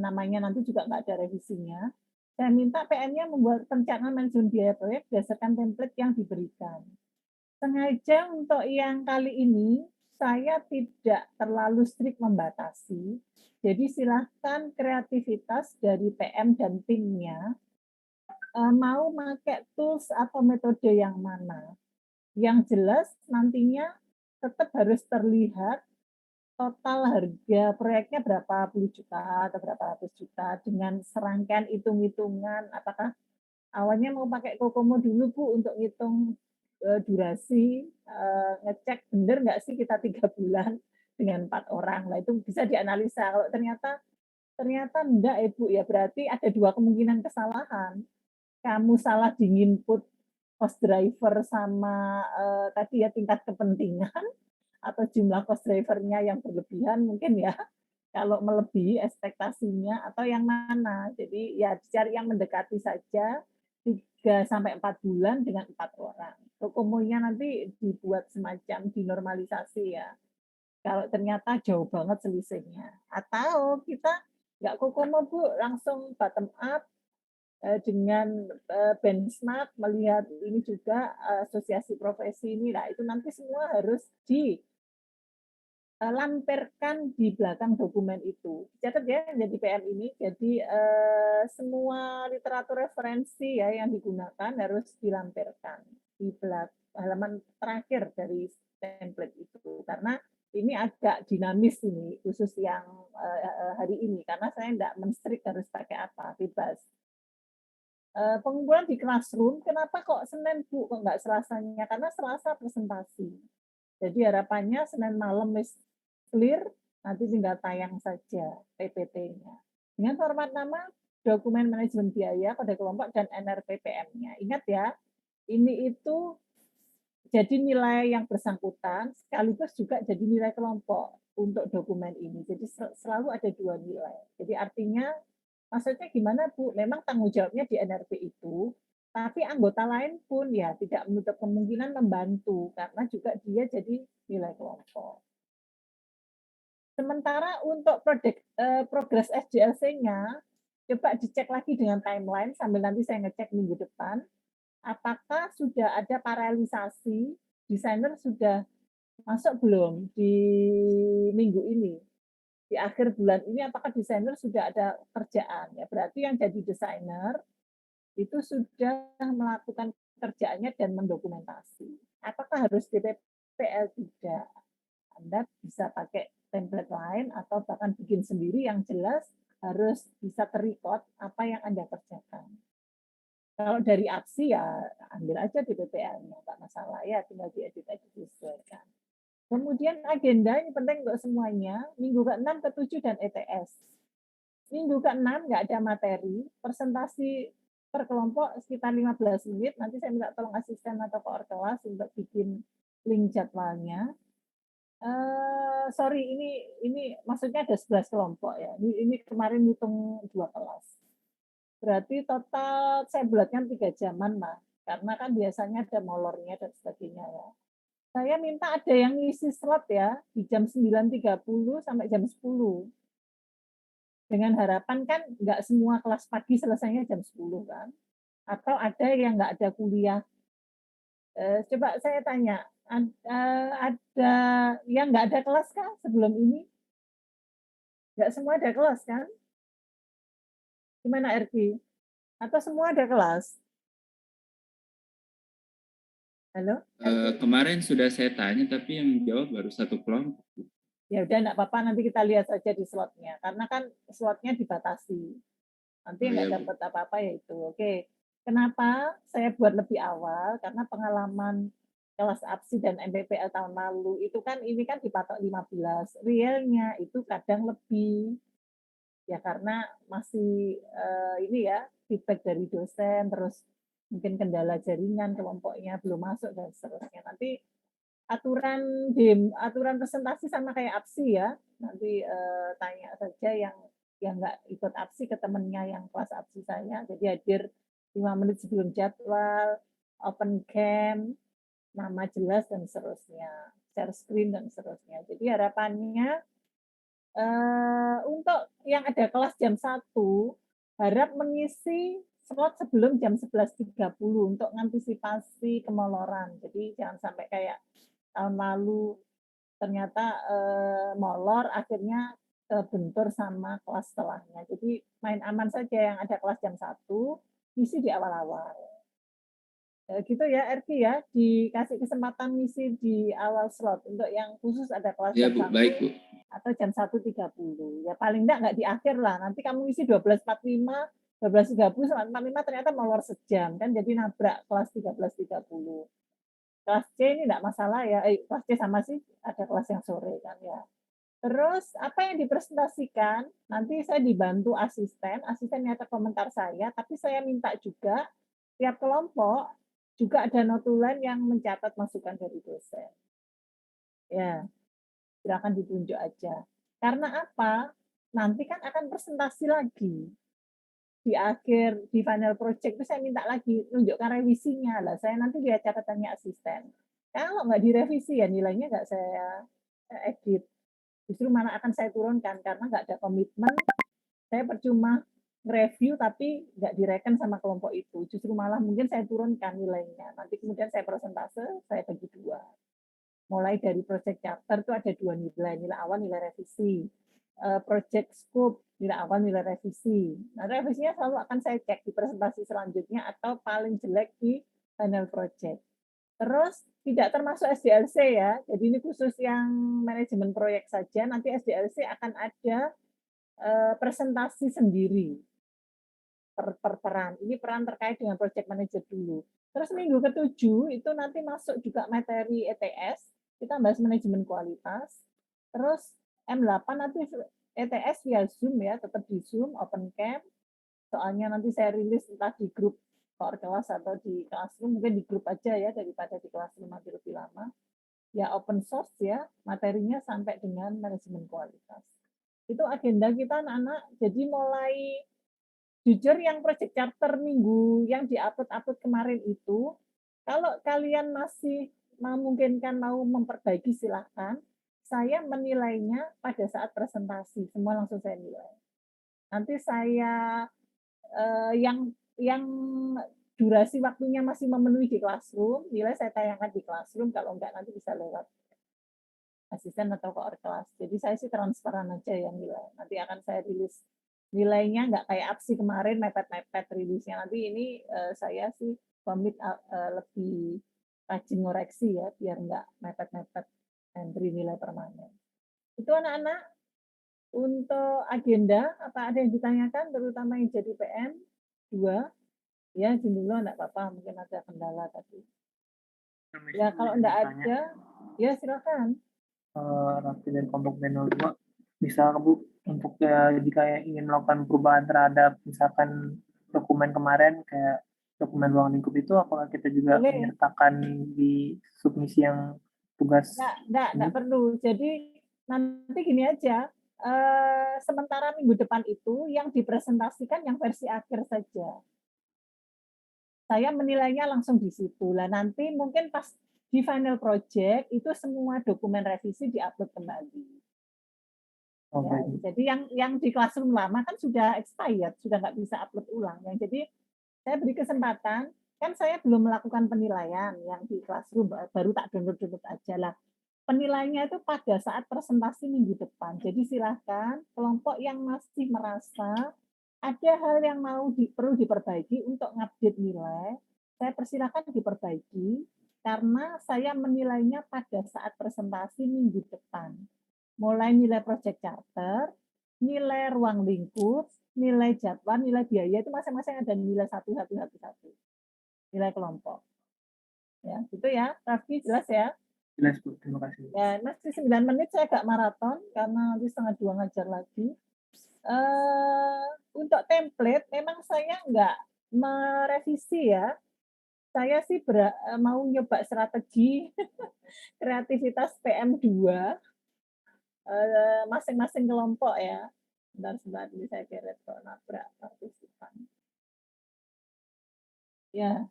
namanya nanti juga nggak ada revisinya. Saya minta PM-nya membuat perencanaan manajemen biaya proyek berdasarkan template yang diberikan. Sengaja untuk yang kali ini, saya tidak terlalu strict membatasi, jadi silahkan kreativitas dari PM dan timnya, mau pakai tools atau metode yang mana. Yang jelas nantinya tetap harus terlihat total harga proyeknya berapa puluh juta atau berapa ratus juta dengan serangkaian hitung-hitungan, apakah awalnya mau pakai Kokomo dulu Bu untuk ngitung durasi, ngecek benar nggak sih kita 3 bulan dengan 4 orang. Nah itu bisa dianalisa. Kalau ternyata enggak Ibu ya berarti ada 2 kemungkinan kesalahan. Kamu salah di input cost driver sama tadi ya tingkat kepentingan atau jumlah cost drivernya yang berlebihan mungkin ya. Kalau melebihi ekspektasinya atau yang mana. Jadi ya cari yang mendekati saja 3 sampai 4 bulan dengan 4 orang. Kokomonya nanti dibuat semacam dinormalisasi ya. Kalau ternyata jauh banget selisihnya. Atau kita nggak kokomo Bu, langsung bottom up dengan benchmark melihat ini juga asosiasi profesi ini. Nah, itu nanti semua harus dilampirkan di belakang dokumen itu. Catat ya jadi PM ini. Jadi semua literatur referensi ya yang digunakan harus dilampirkan di halaman terakhir dari template itu. Karena ini agak dinamis ini, khusus yang hari ini. Karena saya tidak menstrik harus pakai apa, bebas. Pengumpulan di Classroom, kenapa kok Senin Bu, kok nggak Selasanya? Karena Selasa presentasi. Jadi harapannya Senin malam clear, nanti tinggal tayang saja PPT-nya. Dengan format nama, dokumen manajemen biaya, kode kelompok, dan NRPPM-nya. Ingat ya, ini itu jadi nilai yang bersangkutan, sekaligus juga jadi nilai kelompok untuk dokumen ini. Jadi selalu ada 2 nilai. Jadi artinya, maksudnya gimana Bu? Memang tanggung jawabnya di NRP itu, tapi anggota lain pun ya tidak menutup kemungkinan membantu, karena juga dia jadi nilai kelompok. Sementara untuk progres SJLC-nya, Coba dicek lagi dengan timeline sambil nanti saya ngecek minggu depan, apakah sudah ada paralisasi, desainer sudah masuk belum di minggu ini? Di akhir bulan ini apakah desainer sudah ada kerjaan? Ya berarti yang jadi desainer itu sudah melakukan kerjaannya dan mendokumentasi. Apakah harus DPPL? Tidak. Anda bisa pakai template lain atau bahkan bikin sendiri yang jelas harus bisa terrecord apa yang Anda kerjakan. Kalau dari aksi ya ambil aja DPPL-nya, nggak masalah ya, tinggal diedit-edit disesuaikan. Kemudian agenda ini penting untuk semuanya, minggu ke-6, ke-7, dan ETS. Minggu ke-6 nggak ada materi, presentasi per kelompok sekitar 15 menit, nanti saya minta tolong asisten atau koor kelas untuk bikin link jadwalnya. Sorry, ini maksudnya ada 11 kelompok ya, ini kemarin hitung 2 kelas. Berarti total saya bulatkan 3 jaman lah, karena kan biasanya ada molornya dan sebagainya ya. Saya minta ada yang ngisi slot ya, di jam 9.30 sampai jam 10. Dengan harapan kan nggak semua kelas pagi selesainya jam 10 kan. Atau ada yang nggak ada kuliah. Coba saya tanya, ada yang nggak ada kelas kah sebelum ini? Nggak semua ada kelas kan? Gimana RG? Atau semua ada kelas? Halo?
Kemarin sudah saya tanya, tapi yang jawab baru 1 kelompok.
Ya udah enggak apa-apa, nanti kita lihat saja di slotnya. Karena kan slotnya dibatasi. Nanti nggak dapat apa-apa ya itu. Oke. Kenapa saya buat lebih awal? Karena pengalaman kelas APSI dan MPPL tahun lalu itu kan ini kan dipatok 15. Realnya itu kadang lebih. Ya karena masih ini ya feedback dari dosen, terus mungkin kendala jaringan kelompoknya belum masuk dan seterusnya. Nanti aturan presentasi sama kayak APSI ya. Nanti tanya saja yang nggak ikut APSI ke temennya yang kelas APSI saya. Jadi hadir 5 menit sebelum jadwal, open cam, nama jelas dan seterusnya, share screen dan seterusnya. Jadi harapannya untuk yang ada kelas jam 1 harap mengisi slot sebelum jam 11.30 untuk mengantisipasi kemoloran. Jadi jangan sampai kayak tahun lalu ternyata molor akhirnya bentur sama kelas setelahnya. Jadi main aman saja yang ada kelas jam 1 ngisi di awal-awal. Gitu ya Erki ya, dikasih kesempatan ngisi di awal slot untuk yang khusus ada kelas
Ya,
jam
Bu.
1
Baik, Bu.
atau jam 1.30. Ya paling enggak di akhir lah. Nanti kamu ngisi 12.45, 12.30 sampai 45 ternyata molor sejam kan jadi nabrak kelas 13.30. Kelas C ini enggak masalah ya. Kelas C sama sih ada kelas yang sore kan ya. Terus apa yang dipresentasikan nanti saya dibantu asisten nyatet komentar saya, tapi saya minta juga tiap kelompok juga ada notulen yang mencatat masukan dari dosen. Ya, silakan ditunjuk aja. Karena apa? Nanti kan akan presentasi lagi. Di akhir, di final project itu saya minta lagi, tunjukkan revisinya. Lah, saya nanti lihat catatannya asisten. Kalau nggak direvisi, ya nilainya nggak saya edit. Justru mana akan saya turunkan, karena nggak ada komitmen. Saya percuma review tapi nggak direken sama kelompok itu. Justru malah mungkin saya turunkan nilainya. Nanti kemudian saya persentase, saya bagi 2. Mulai dari project chapter itu ada 2 nilai, nilai awal, nilai revisi. Project scope, nilai awal, nilai revisi. Nah, revisinya selalu akan saya cek di presentasi selanjutnya atau paling jelek di final project. Terus tidak termasuk SDLC ya, jadi ini khusus yang manajemen proyek saja, nanti SDLC akan ada presentasi sendiri per peran. Ini peran terkait dengan project manager dulu. Terus minggu ke-7 itu nanti masuk juga materi ETS, kita bahas manajemen kualitas. Terus M8 nanti ETS via Zoom ya, tetap di Zoom, open cam. Soalnya nanti saya rilis entah di grup koor kelas atau di classroom, mungkin di grup aja ya, daripada di classroom nanti lebih lama. Ya open source ya, materinya sampai dengan manajemen kualitas. Itu agenda kita anak-anak, jadi mulai jujur yang project charter minggu yang di-upload kemarin itu, kalau kalian masih memungkinkan mau memperbaiki silahkan, saya menilainya pada saat presentasi, semua langsung saya nilai. Nanti saya yang durasi waktunya masih memenuhi di Classroom, nilai saya tayangkan di Classroom, kalau enggak nanti bisa lewat asisten atau koor kelas. Jadi saya sih transparan aja ya nilai. Nanti akan saya rilis nilainya, nggak kayak APSI kemarin mepet-mepet rilisnya. Nanti ini saya sih komit lebih rajin ngoreksi ya, biar nggak mepet-mepet entry nilai permanen. Itu anak-anak untuk agenda, apa ada yang ditanyakan, terutama yang jadi PM 2? Ya, izin dulu enggak apa-apa, mungkin ada kendala tadi. Ya, kalau enggak ada, ya silakan.
Raffi dari kelompok B02 bisa Bu untuk jika ingin melakukan perubahan terhadap misalkan dokumen kemarin kayak dokumen ruang lingkup itu, apakah kita juga
Boleh.
menyertakan di submisi yang tugas?
Enggak perlu. Jadi nanti gini aja, sementara minggu depan itu yang dipresentasikan yang versi akhir saja. Saya menilainya langsung di situ. Lah nanti mungkin pas di final project itu semua dokumen revisi diupload kembali. Ya, jadi yang di Classroom lama kan sudah expired, sudah nggak bisa upload ulang. Yang jadi saya beri kesempatan, kan saya belum melakukan penilaian yang di Classroom, baru tak download aja lah. Penilaiannya itu pada saat presentasi minggu depan. Jadi silahkan kelompok yang masih merasa ada hal yang perlu diperbaiki untuk ngupdate nilai, saya persilakan diperbaiki karena saya menilainya pada saat presentasi minggu depan. Mulai nilai project charter, nilai ruang lingkup, nilai jadwal, nilai biaya itu masing-masing ada nilai satu. Nilai kelompok. Ya, gitu ya. Raffi jelas ya?
Jelas Bu, terima kasih.
Ya, masih 9 menit saya agak maraton karena nanti 1:30 ngajar lagi. Untuk template memang saya nggak merevisi ya. Saya sih mau nyoba strategi kreativitas PM2 masing-masing kelompok ya. Sebentar ini saya keret kok nabrak partisipan. Ya,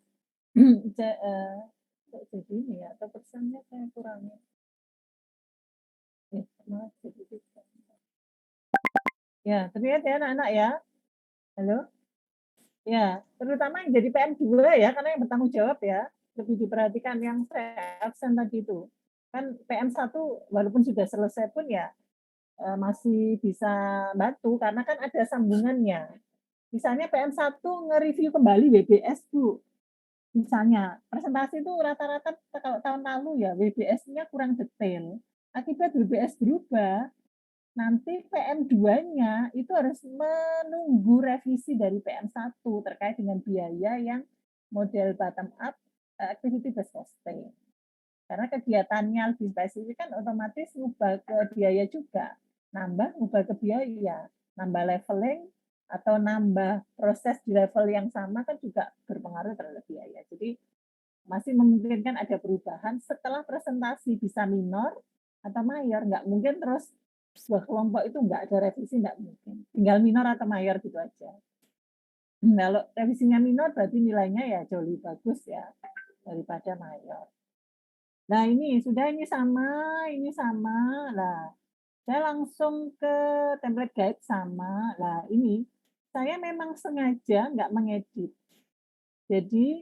jadi ini ya, atau pesannya saya kurangi. Ya, terlihat ya anak-anak ya. Halo? Ya, terutama yang jadi PM2 ya, karena yang bertanggung jawab ya, lebih diperhatikan yang saya absen tadi itu. Kan PM1 walaupun sudah selesai pun ya masih bisa bantu, karena kan ada sambungannya. Misalnya PM1 nge-review kembali WBS, Bu. Misalnya, presentasi itu rata-rata kalau tahun lalu ya, WBS-nya kurang detail. Akibat WBS berubah, nanti PM2-nya itu harus menunggu revisi dari PM1 terkait dengan biaya yang model bottom up activity based costing. Karena kegiatannya lebih spesifik kan otomatis ngubah ke biaya juga. Ngubah ke biaya. Nambah leveling atau nambah proses di level yang sama kan juga berpengaruh terhadap biaya. Jadi masih memungkinkan ada perubahan setelah presentasi, bisa minor atau mayor. Nggak mungkin terus sebuah kelompok itu nggak ada revisi, nggak mungkin. Tinggal minor atau mayor gitu aja. Kalau revisinya minor berarti nilainya ya jauh lebih bagus ya daripada mayor. Nah ini sama. Nah, saya langsung ke template guide sama. Nah ini saya memang sengaja nggak mengedit. Jadi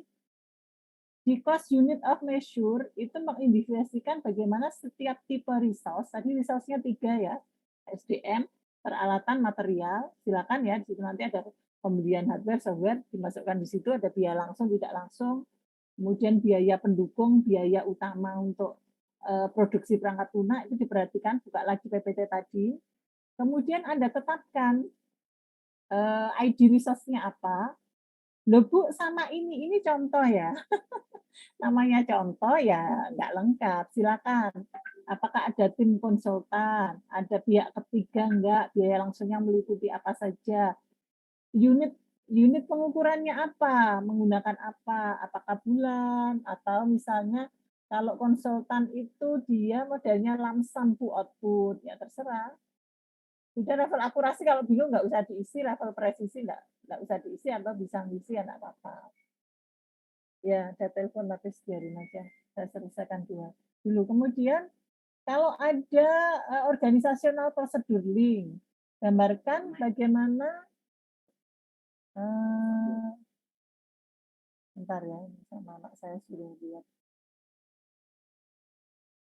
di cost unit of measure itu mengindikasikan bagaimana setiap tipe resource, tadi resource-nya 3 ya, SDM, peralatan, material, silakan ya, di situ nanti ada pembelian hardware, software, dimasukkan di situ, ada biaya langsung, tidak langsung, kemudian biaya pendukung, biaya utama untuk produksi perangkat lunak, itu diperhatikan, buka lagi PPT tadi, kemudian Anda tetapkan ID resource-nya apa. Loh Bu, sama ini contoh ya. Namanya contoh ya nggak lengkap, silakan. Apakah ada tim konsultan, ada pihak ketiga enggak, biaya langsungnya meliputi apa saja. Unit pengukurannya apa, menggunakan apa, apakah bulan, atau misalnya kalau konsultan itu dia modelnya lump sum output, ya terserah. Sudah level akurasi kalau bingung nggak usah diisi, level presisi nggak usah diisi, atau bisa ngisi ya nggak apa-apa. Ya, ada telepon tapi biarin aja. Saya selesaikan dulu. Kemudian kalau ada organisasional prosedur link, gambarkan bagaimana Sebentar ya, ini sama anak saya suruh lihat.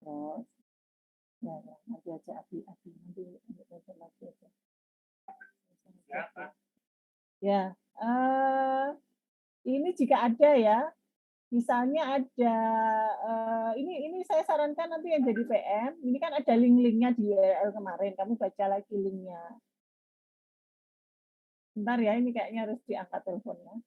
Terus, ya, nanti aja Abi, nanti belajar lagi aja. Ya, ini jika ada ya, misalnya ada, ini saya sarankan nanti yang jadi PM, ini kan ada link-linknya di URL kemarin, kamu baca lagi linknya. Bentar ya, ini kayaknya harus diangkat teleponnya.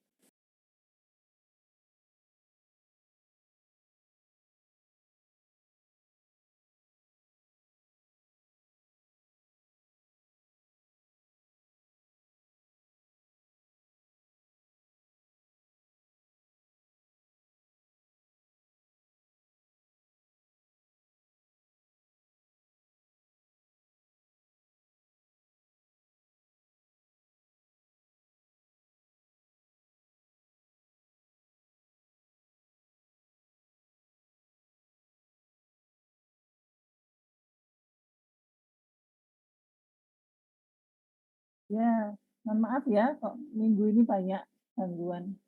Ya, mohon maaf ya, kok minggu ini banyak gangguan.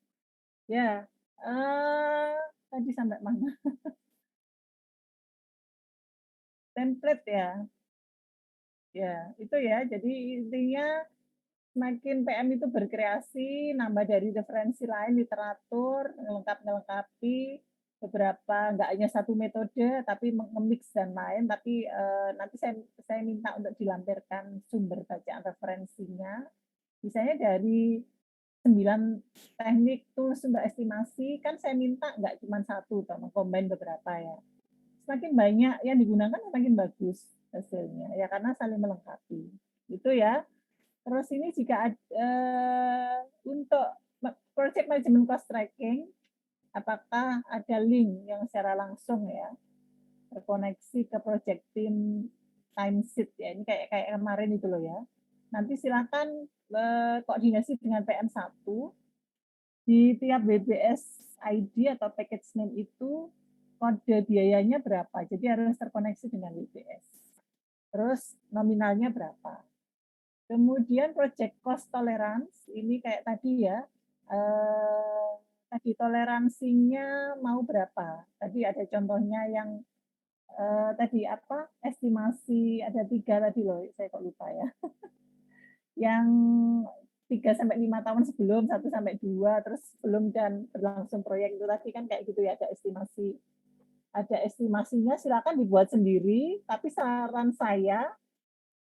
Ya, tadi sampai mana? Template ya. Ya, itu ya. Jadi intinya semakin PM itu berkreasi, nambah dari referensi lain, literatur, ngelengkapi beberapa, nggak hanya satu metode, tapi mix dan lain. Tapi nanti saya minta untuk dilampirkan sumber bacaan referensinya. Misalnya dari 9 teknik tools untuk estimasi, kan saya minta nggak cuma satu, atau mengcombine beberapa ya. Semakin banyak yang digunakan, semakin bagus hasilnya, ya karena saling melengkapi. Itu ya. Terus ini jika untuk project management cost tracking, apakah ada link yang secara langsung ya, terkoneksi ke project team timesheet ya, ini kayak kemarin itu loh ya. Nanti silakan koordinasi dengan PM1 di tiap BBS ID atau package name itu kode biayanya berapa. Jadi harus terkoneksi dengan BBS. Terus nominalnya berapa. Kemudian project cost tolerance ini kayak tadi ya. Tadi toleransinya mau berapa. Tadi ada contohnya yang tadi apa? Estimasi ada 3 tadi loh, saya kok lupa ya. Yang 3 sampai 5 tahun sebelum, 1 sampai 2, terus sebelum dan berlangsung proyek itu tadi kan kayak gitu ya, ada estimasi. Ada estimasinya silakan dibuat sendiri, tapi saran saya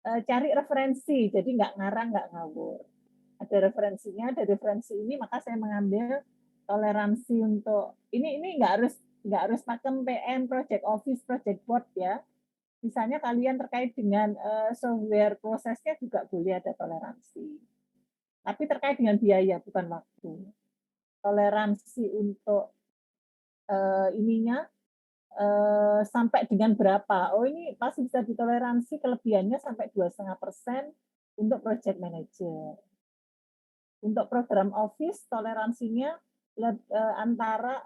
cari referensi, jadi nggak ngarang, nggak ngawur. Ada referensinya, ada referensi ini, maka saya mengambil toleransi untuk ini nggak harus pakem PM, project office, project board ya. Misalnya kalian terkait dengan software prosesnya juga boleh ada toleransi. Tapi terkait dengan biaya, bukan waktu. Toleransi untuk ininya sampai dengan berapa? Oh ini pasti bisa ditoleransi kelebihannya sampai 2,5% untuk project manager. Untuk program office toleransinya antara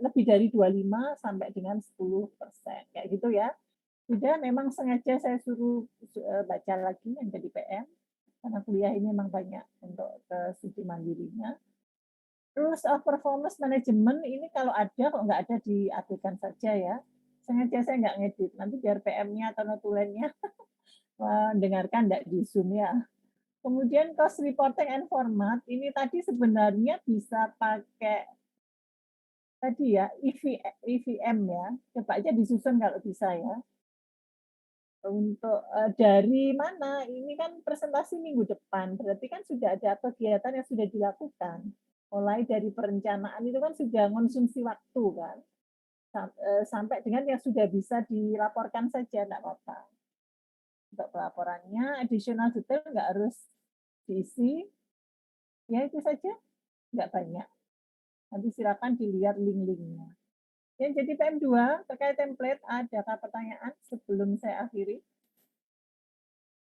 lebih dari 25 sampai dengan 10%. Kayak gitu ya. Sudah memang sengaja saya suruh baca lagi yang jadi PM, karena kuliah ini memang banyak untuk studi mandirinya. Terus performance management ini kalau ada, kok nggak ada diaturkan saja ya. Sengaja saya nggak ngedit, nanti biar PM-nya atau notulennya mendengarkan nggak di Zoom ya. Kemudian cost reporting and format, ini tadi sebenarnya bisa pakai tadi ya, EVM ya. Coba aja disusun kalau bisa ya. Untuk dari mana? Ini kan presentasi minggu depan, berarti kan sudah ada kegiatan yang sudah dilakukan. Mulai dari perencanaan itu kan sudah konsumsi waktu kan, sampai dengan yang sudah bisa dilaporkan saja, enggak apa-apa. Untuk pelaporannya, additional detail nggak harus diisi, ya itu saja, nggak banyak. Nanti silakan dilihat link-linknya. Yang jadi PM2 terkait template, adakah pertanyaan sebelum saya akhiri?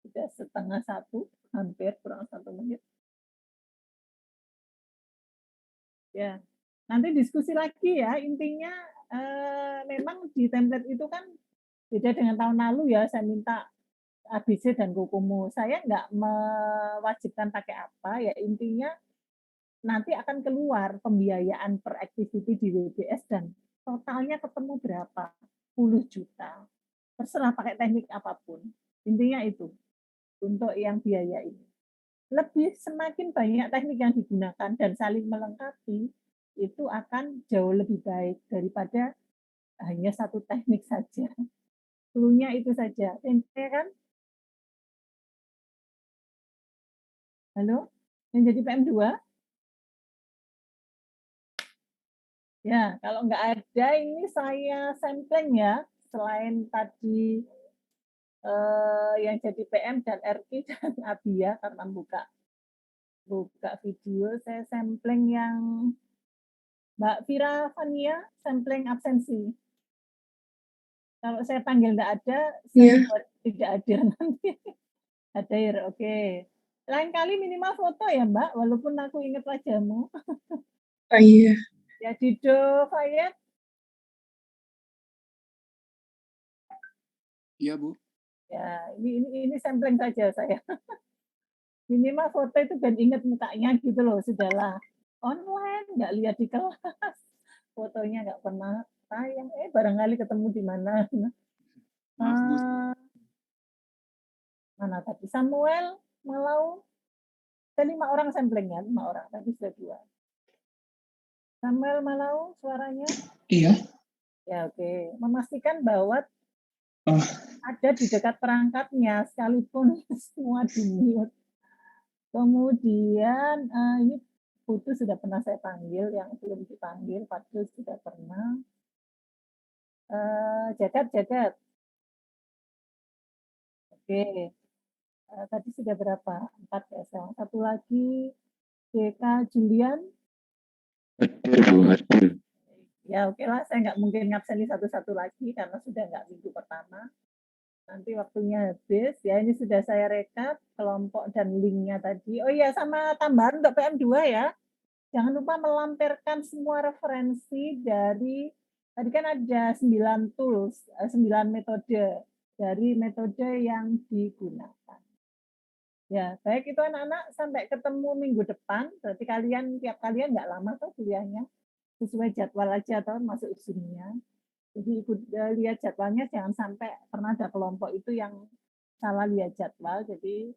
Sudah 1:30, hampir kurang 1 menit. Ya, nanti diskusi lagi ya. Intinya memang di template itu kan beda dengan tahun lalu ya. Saya minta ABC dan Kokomo. Saya nggak mewajibkan pakai apa ya. Intinya nanti akan keluar pembiayaan per activity di WBS dan totalnya ketemu berapa? 10 juta. Terserah pakai teknik apapun. Intinya itu untuk yang biaya ini. Lebih semakin banyak teknik yang digunakan dan saling melengkapi, itu akan jauh lebih baik daripada hanya satu teknik saja. Cluenya itu saja. Ya kan? Halo? Yang jadi PM2? Ya, kalau nggak ada ini saya sampling ya, selain tadi yang jadi PM dan RK dan Abia karena buka video, saya sampling yang Mbak Vira Fania, sampling absensi. Kalau saya panggil nggak ada, saya buat tidak hadir nanti. Hadir, oke. Lain kali minimal foto ya Mbak, walaupun aku ingat wajahmu.
Oh iya.
Ya Dido Fayet.
Iya, Bu.
Ya, ini sampling saja saya. Minimal foto itu dan ingat mukanya gitu loh, sudahlah. Online, nggak lihat di kelas. Fotonya nggak pernah tayang. Barangkali ketemu di mana.
Maaf, Bu.
Mana tadi? Samuel, Malau. Ada 5 orang samplingnya, 5 orang. Tadi sudah 2. Samuel Malau, suaranya?
Iya.
Ya, oke. Memastikan bahwa
Oh.
ada di dekat perangkatnya, sekalipun semua di-mute. Kemudian ini Putu sudah pernah saya panggil, yang belum dipanggil, Fadil sudah pernah. Jagat. Oke. Tadi sudah berapa? 4 ya, sayang. Satu lagi, DK Julian.
Hadir, Bu, hadir.
Ya oke lah, saya nggak mungkin ngabseni satu-satu lagi karena sudah nggak minggu pertama. Nanti waktunya habis. Ya ini sudah saya rekap kelompok dan linknya tadi. Oh iya, sama tambahan untuk PM2 ya. Jangan lupa melampirkan semua referensi dari, tadi kan ada 9 tools, 9 metode dari metode yang digunakan. Ya, baik itu anak-anak, sampai ketemu minggu depan. Berarti tiap kalian nggak lama tuh kuliahnya. Sesuai jadwal aja atau masuk Zoom-nya. Jadi ikut lihat jadwalnya, jangan sampai pernah ada kelompok itu yang salah lihat jadwal. Jadi